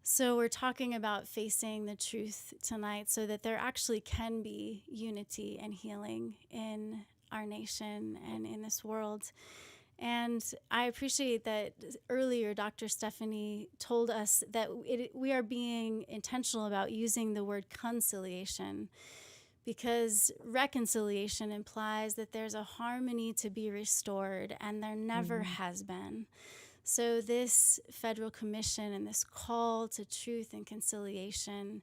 So we're talking about facing the truth tonight so that there actually can be unity and healing in our nation and in this world. And I appreciate that earlier Dr. Stephany told us that we are being intentional about using the word conciliation, because reconciliation implies that there's a harmony to be restored, and there never has been. So this federal commission and this call to truth and conciliation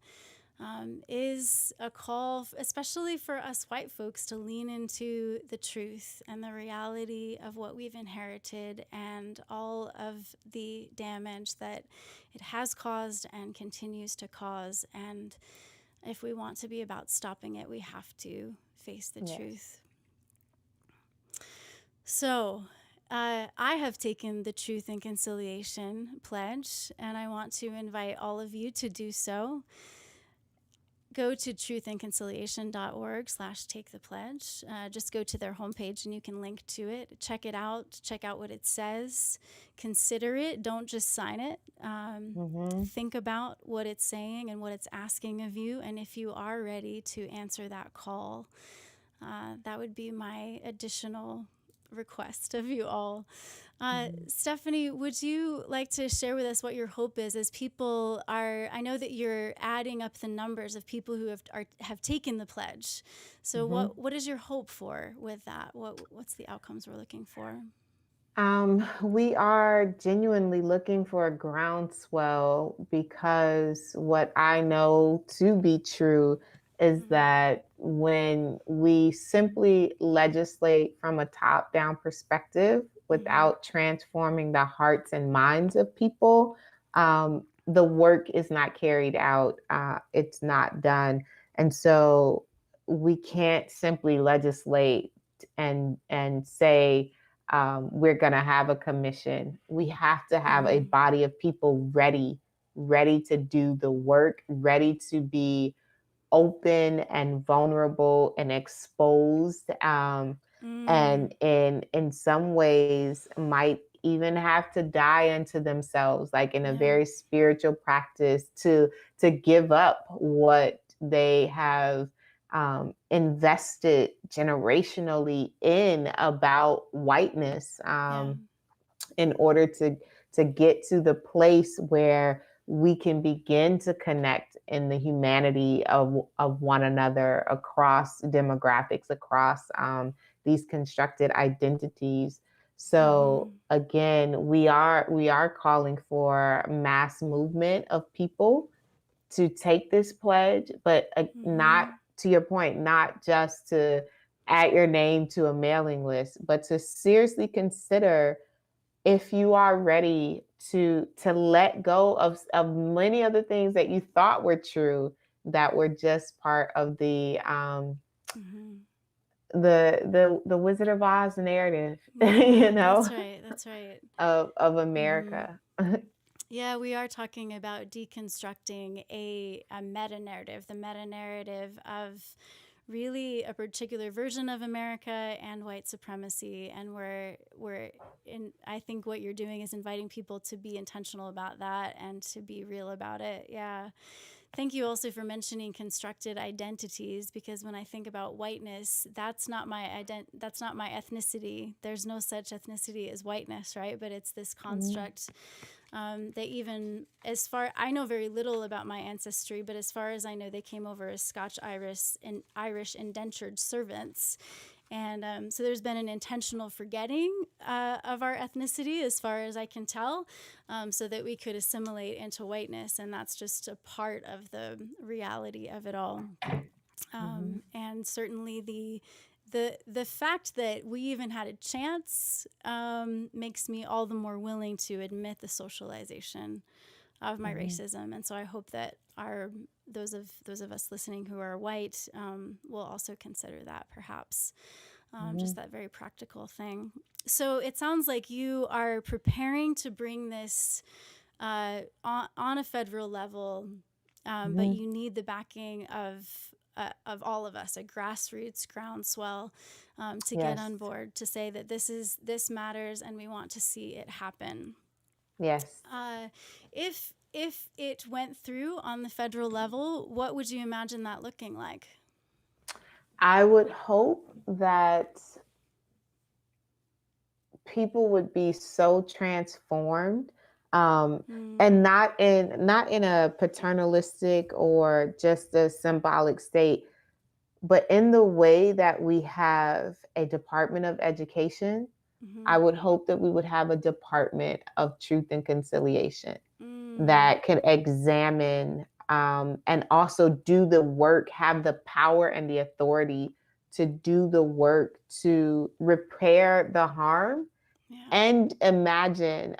is a call, especially for us white folks, to lean into the truth and the reality of what we've inherited and all of the damage that it has caused and continues to cause. And if we want to be about stopping it, we have to face the truth. So I have taken the Truth and Conciliation pledge, and I want to invite all of you to do so. Go to truthandconciliation.org/takethepledge. Just go to their homepage and you can link to it. Check it out. Check out what it says. Consider it. Don't just sign it. Think about what it's saying and what it's asking of you. And if you are ready to answer that call, that would be my additional request of you all. Stephany, would you like to share with us what your hope is as people are? I know that you're adding up the numbers of people who have taken the pledge. So what is your hope for with that? What's the outcomes we're looking for? We are genuinely looking for a groundswell because what I know to be true is that when we simply legislate from a top-down perspective without transforming the hearts and minds of people, the work is not carried out. It's not done. And so we can't simply legislate and say, we're going to have a commission. We have to have a body of people ready to do the work, ready to be open and vulnerable and exposed, and in some ways might even have to die unto themselves, like in a very spiritual practice, to give up what they have invested generationally in about whiteness, in order to get to the place where we can begin to connect in the humanity of one another across demographics, across these constructed identities. So again, we are calling for mass movement of people to take this pledge, but not, to your point, not just to add your name to a mailing list, but to seriously consider if you are ready to let go of many of the things that you thought were true, that were just part of the Wizard of Oz narrative, you know. That's right. Of America. Yeah, we are talking about deconstructing a meta narrative, the meta narrative of really a particular version of America and white supremacy. And I think what you're doing is inviting people to be intentional about that and to be real about it. Yeah. Thank you also for mentioning constructed identities, because when I think about whiteness, that's not my ethnicity. There's no such ethnicity as whiteness, right? But it's this construct that, even as far, I know very little about my ancestry, but as far as I know, they came over as Irish indentured servants. And so there's been an intentional forgetting of our ethnicity, as far as I can tell, so that we could assimilate into whiteness. And that's just a part of the reality of it all. And certainly the fact that we even had a chance makes me all the more willing to admit the socialization of my racism. And so I hope that those of us listening who are white will also consider that, perhaps, just that very practical thing. So it sounds like you are preparing to bring this on a federal level, but you need the backing of all of us, a grassroots groundswell, to get on board, to say that this matters and we want to see it happen. Yes. If it went through on the federal level, what would you imagine that looking like? I would hope that people would be so transformed, and not in a paternalistic or just a symbolic state, but in the way that we have a Department of Education. I would hope that we would have a Department of Truth and Conciliation that could examine and also do the work, have the power and the authority to do the work to repair the harm and imagine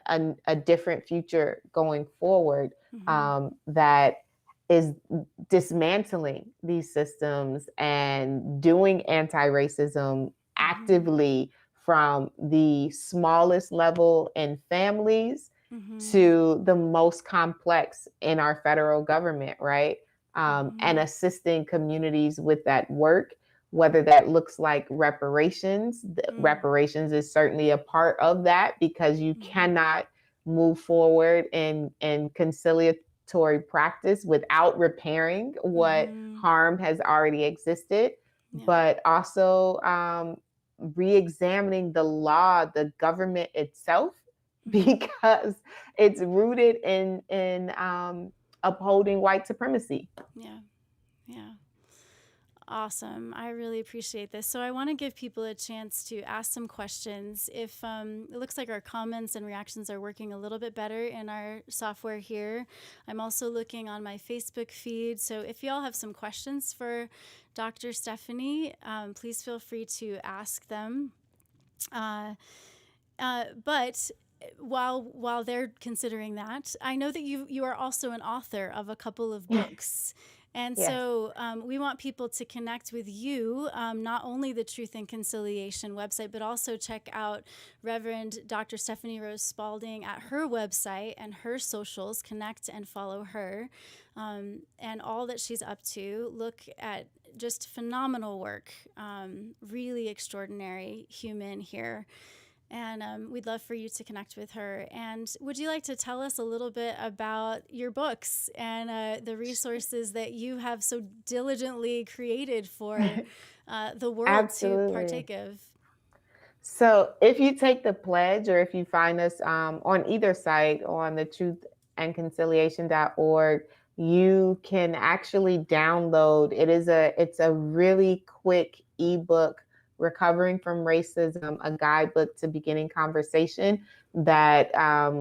a different future going forward, that is dismantling these systems and doing anti-racism actively from the smallest level in families to the most complex in our federal government, right? And assisting communities with that work, whether that looks like reparations. Reparations is certainly a part of that, because you cannot move forward in conciliatory practice without repairing what harm has already existed. But also re-examining the law, the government itself, because it's rooted in upholding white supremacy. Yeah. Yeah. Awesome. I really appreciate this. So I want to give people a chance to ask some questions. If it looks like our comments and reactions are working a little bit better in our software here. I'm also looking on my Facebook feed. So if y'all have some questions for Dr. Stephany, please feel free to ask them. But while they're considering that, I know that you are also an author of a couple of books. And Yes. so we want people to connect with you, not only the Truth and Conciliation website, but also check out Reverend Dr. Stephany Rose Spaulding at her website and her socials. Connect and follow her and all that she's up to. Look at just phenomenal work, really extraordinary human here. And we'd love for you to connect with her. And would you like to tell us a little bit about your books and the resources that you have so diligently created for the world to partake of? So if you take the pledge, or if you find us on either site, on the truthandconciliation.org, you can actually download. It's a really quick ebook, Recovering from Racism, a guidebook to beginning conversation, that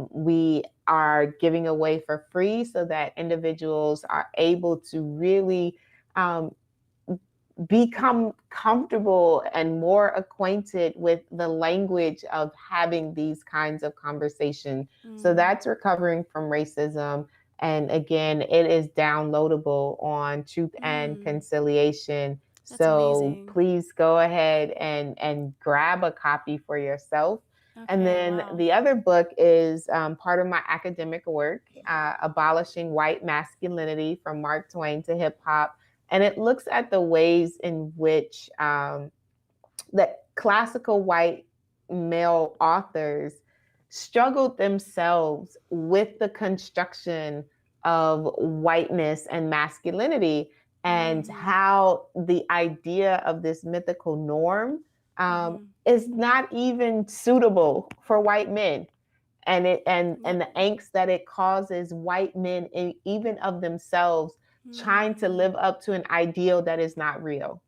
we are giving away for free so that individuals are able to really become comfortable and more acquainted with the language of having these kinds of conversations. So that's Recovering from Racism. And again, it is downloadable on Truth and Conciliation. That's so amazing. Please go ahead and grab a copy for yourself. Okay, and then wow. The other book is part of my academic work, Abolishing White Masculinity, from Mark Twain to Hip Hop. And it looks at the ways in which that classical white male authors struggled themselves with the construction of whiteness and masculinity, and how the idea of this mythical norm is not even suitable for white men. And the angst that it causes white men, even of themselves, trying to live up to an ideal that is not real.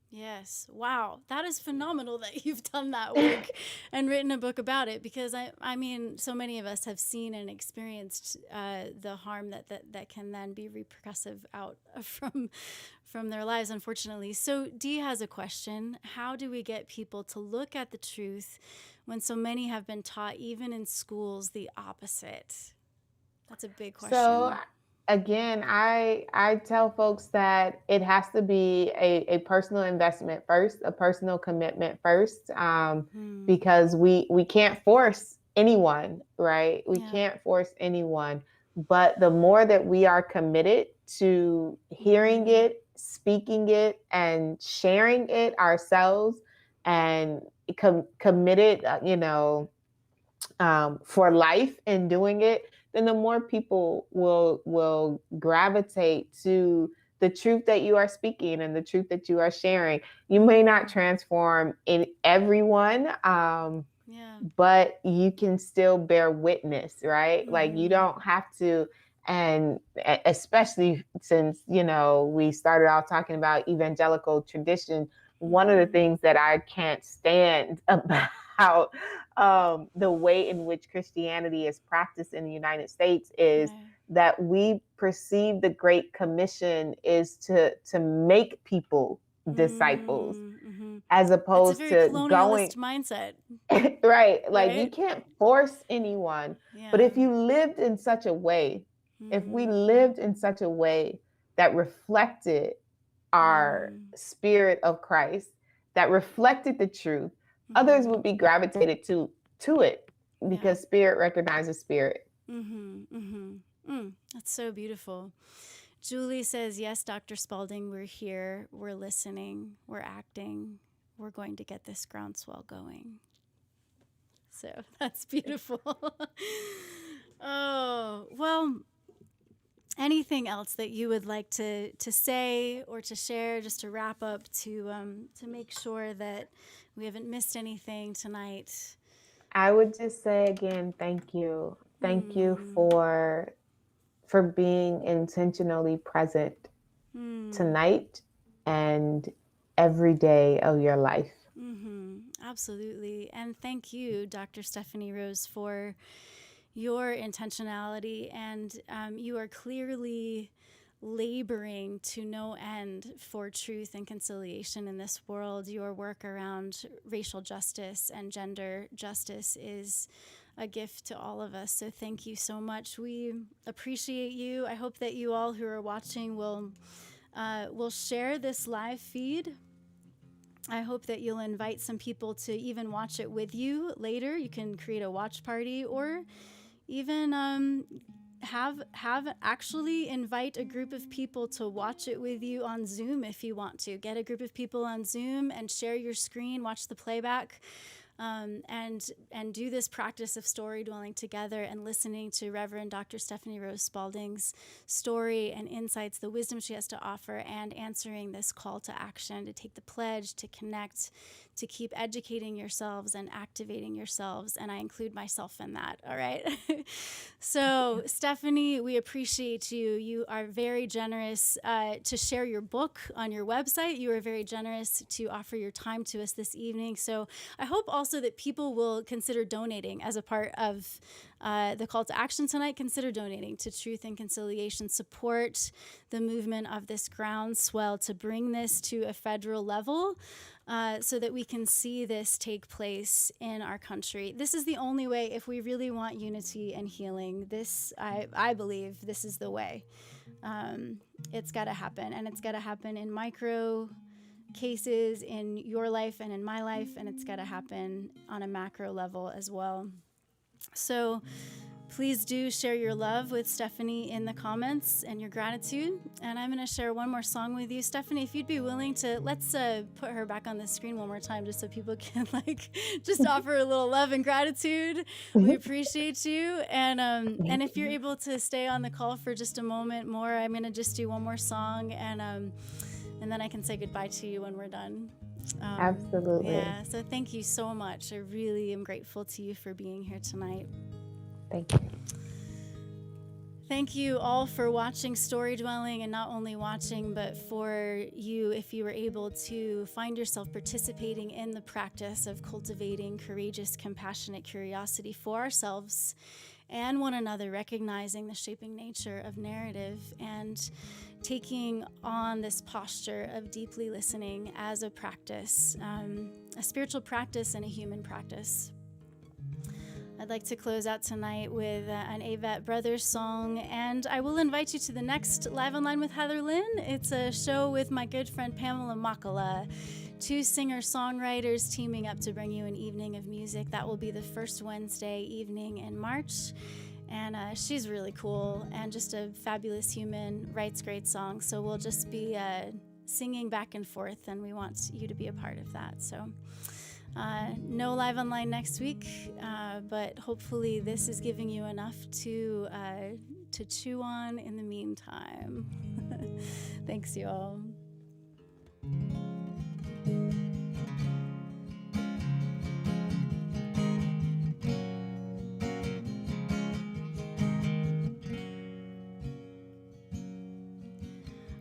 Yes. Wow. That is phenomenal that you've done that work and written a book about it, because I mean, so many of us have seen and experienced the harm that can then be repercussive out from their lives, unfortunately. So Dee has a question. How do we get people to look at the truth when so many have been taught, even in schools, the opposite? That's a big question. So again, I tell folks that it has to be a personal investment first, a personal commitment first, because we can't force anyone, right? We can't force anyone. But the more that we are committed to hearing it, speaking it, and sharing it ourselves, and committed, for life in doing it, then the more people will gravitate to the truth that you are speaking and the truth that you are sharing. You may not transform in everyone, but you can still bear witness, right? Like, you don't have to. And especially since, we started out talking about evangelical tradition, one of the things that I can't stand about the way in which Christianity is practiced in the United States is that we perceive the Great Commission is to make people disciples, as opposed It's a very to colonialist mindset. right. Like, you can't force anyone. But if you lived in such a way, if we lived in such a way that reflected our spirit of Christ, that reflected the truth, others would be gravitated to it, because spirit recognizes spirit. That's so beautiful. Julie says, yes, Dr. Spaulding, we're here, we're listening, we're acting, we're going to get this groundswell going. So that's beautiful. Oh, well, anything else that you would like to say or to share, just to wrap up, to make sure that we haven't missed anything tonight? I would just say again, thank you. Thank you for being intentionally present tonight and every day of your life. Absolutely. And thank you, Dr. Stephany Rose, for your intentionality. And you are clearly laboring to no end for truth and conciliation in this world. Your work around racial justice and gender justice is a gift to all of us. So thank you so much. We appreciate you. I hope that you all who are watching will share this live feed. I hope that you'll invite some people to even watch it with you later. You can create a watch party, or even actually invite a group of people to watch it with you on Zoom if you want to. Get a group of people on Zoom and share your screen, watch the playback. And do this practice of story dwelling together and listening to Reverend Dr. Stephany Rose Spaulding's story and insights, the wisdom she has to offer, and answering this call to action, to take the pledge, to connect, to keep educating yourselves and activating yourselves. And I include myself in that, all right? So, Stephany, we appreciate you. You are very generous to share your book on your website. You are very generous to offer your time to us this evening. So I hope also that people will consider donating as a part of the call to action tonight. Consider donating to Truth and Conciliation. Support the movement of this groundswell to bring this to a federal level, so that we can see this take place in our country. This is the only way, if we really want unity and healing. This, I believe, this is the way. It's got to happen, and it's got to happen in micro cases in your life and in my life, and it's got to happen on a macro level as well. So please do share your love with Stephany in the comments and your gratitude. And I'm going to share one more song with you. Stephany, if you'd be willing to, let's put her back on the screen one more time just so people can just offer a little love and gratitude. We appreciate you. And if you're able to stay on the call for just a moment more, I'm going to just do one more song, and then I can say goodbye to you when we're done. Absolutely. Yeah, so thank you so much. I really am grateful to you for being here tonight. Thank you. Thank you all for watching Storydwelling, and not only watching, but for you, if you were able to find yourself participating in the practice of cultivating courageous, compassionate curiosity for ourselves and one another, recognizing the shaping nature of narrative and taking on this posture of deeply listening as a practice, a spiritual practice and a human practice. I'd like to close out tonight with an Avett Brothers song, and I will invite you to the next Live Online with Heatherlyn. It's a show with my good friend Pamela Makala, two singer-songwriters teaming up to bring you an evening of music. That will be the first Wednesday evening in March, and she's really cool and just a fabulous human, writes great songs, so we'll just be singing back and forth, and we want you to be a part of that. So no Live Online next week, but hopefully this is giving you enough to chew on in the meantime. Thanks, you all.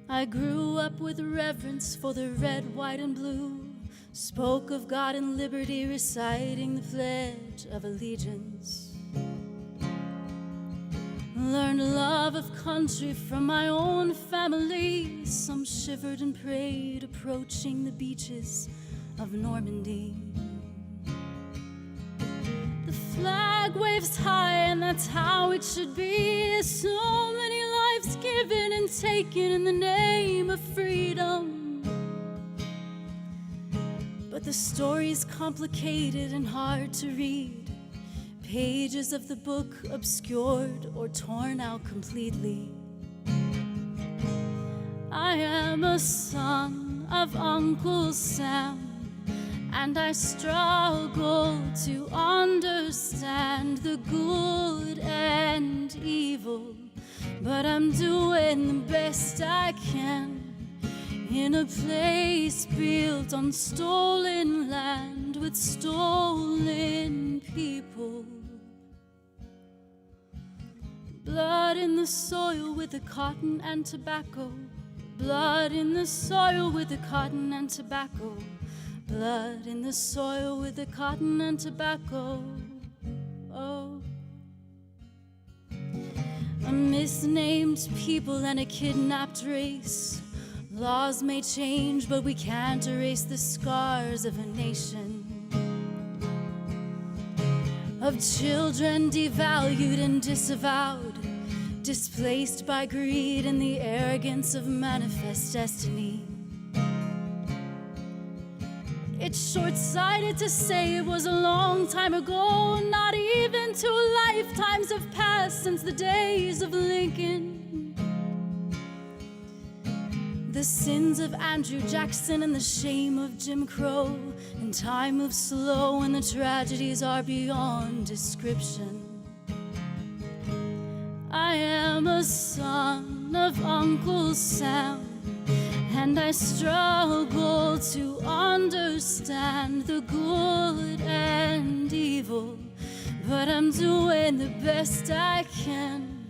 I grew up with reverence for the red, white, and blue. Spoke of God and liberty, reciting the Pledge of Allegiance. Learned a love of country from my own family. Some shivered and prayed, approaching the beaches of Normandy. The flag waves high, and that's how it should be. So many lives given and taken in the name of freedom. But the story's complicated and hard to read. Pages of the book obscured or torn out completely. I am a son of Uncle Sam, and I struggle to understand the good and evil but I'm doing the best I can in a place built on stolen land with stolen people. Blood in the soil with the cotton and tobacco. Blood in the soil with the cotton and tobacco. Blood in the soil with the cotton and tobacco. Oh. A misnamed people and a kidnapped race. Laws may change, but we can't erase the scars of a nation. Of children devalued and disavowed, displaced by greed and the arrogance of manifest destiny. It's short-sighted to say it was a long time ago. Not even 2 lifetimes have passed since the days of Lincoln. The sins of Andrew Jackson and the shame of Jim Crow. And time moves slow and the tragedies are beyond description. I am a son of Uncle Sam, and I struggle to understand the good and evil, but I'm doing the best I can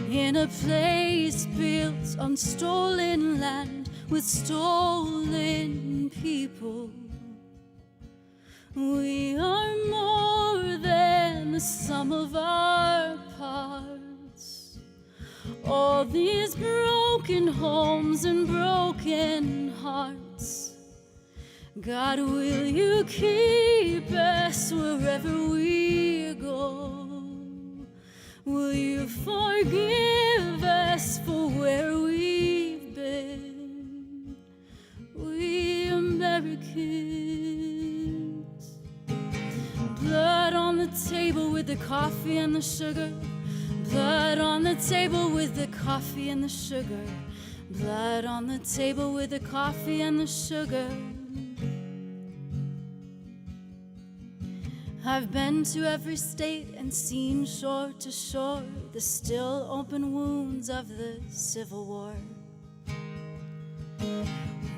in a place built on stolen land with stolen people. We are more than the sum of our parts. All these broken homes and broken hearts. God, will you keep us wherever we go? Will you forgive us for where we've been? We Americans. Blood on the table with the coffee and the sugar. Blood on the table with the coffee and the sugar. Blood on the table with the coffee and the sugar. I've been to every state and seen shore to shore the still open wounds of the Civil War.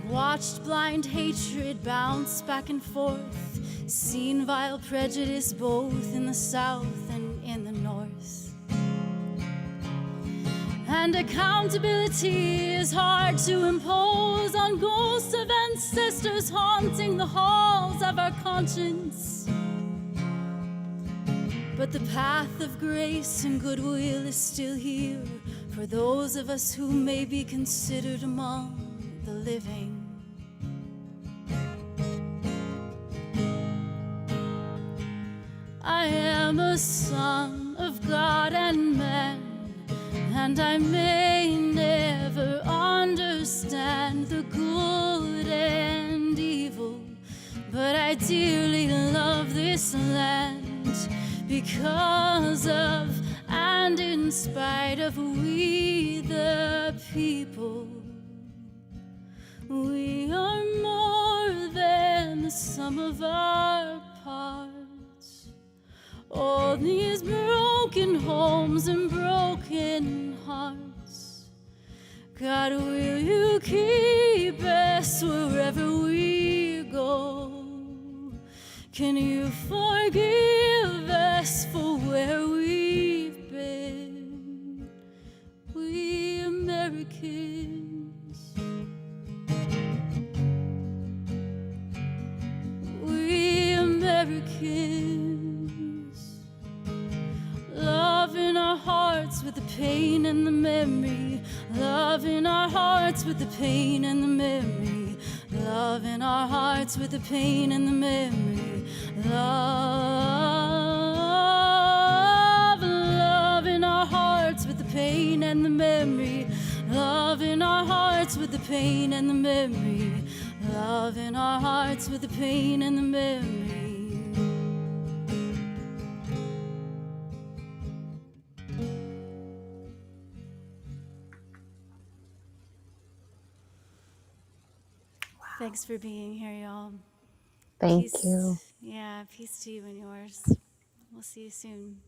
Watched blind hatred bounce back and forth, seen vile prejudice both in the South and in the North. And accountability is hard to impose on ghosts of ancestors haunting the halls of our conscience. But the path of grace and goodwill is still here for those of us who may be considered among the living. I am a son of God and man, and I may never understand the good and evil, but I dearly love this land because of and in spite of we the people. We are more than the sum of our parts. All these broken homes and broken hearts. God, will you keep us wherever we go? Can you forgive us for where we've been? We Americans. We Americans. Love in our hearts with the pain and the memory. Love in our hearts with the pain and the memory. Love in our hearts with the pain and the memory. Love, love in our hearts with the pain and the memory. Love in our hearts with the pain and the memory. Love in our hearts with the pain and the memory. Thanks for being here, y'all. Thank Peace. you. Yeah, peace to you and yours. We'll see you soon.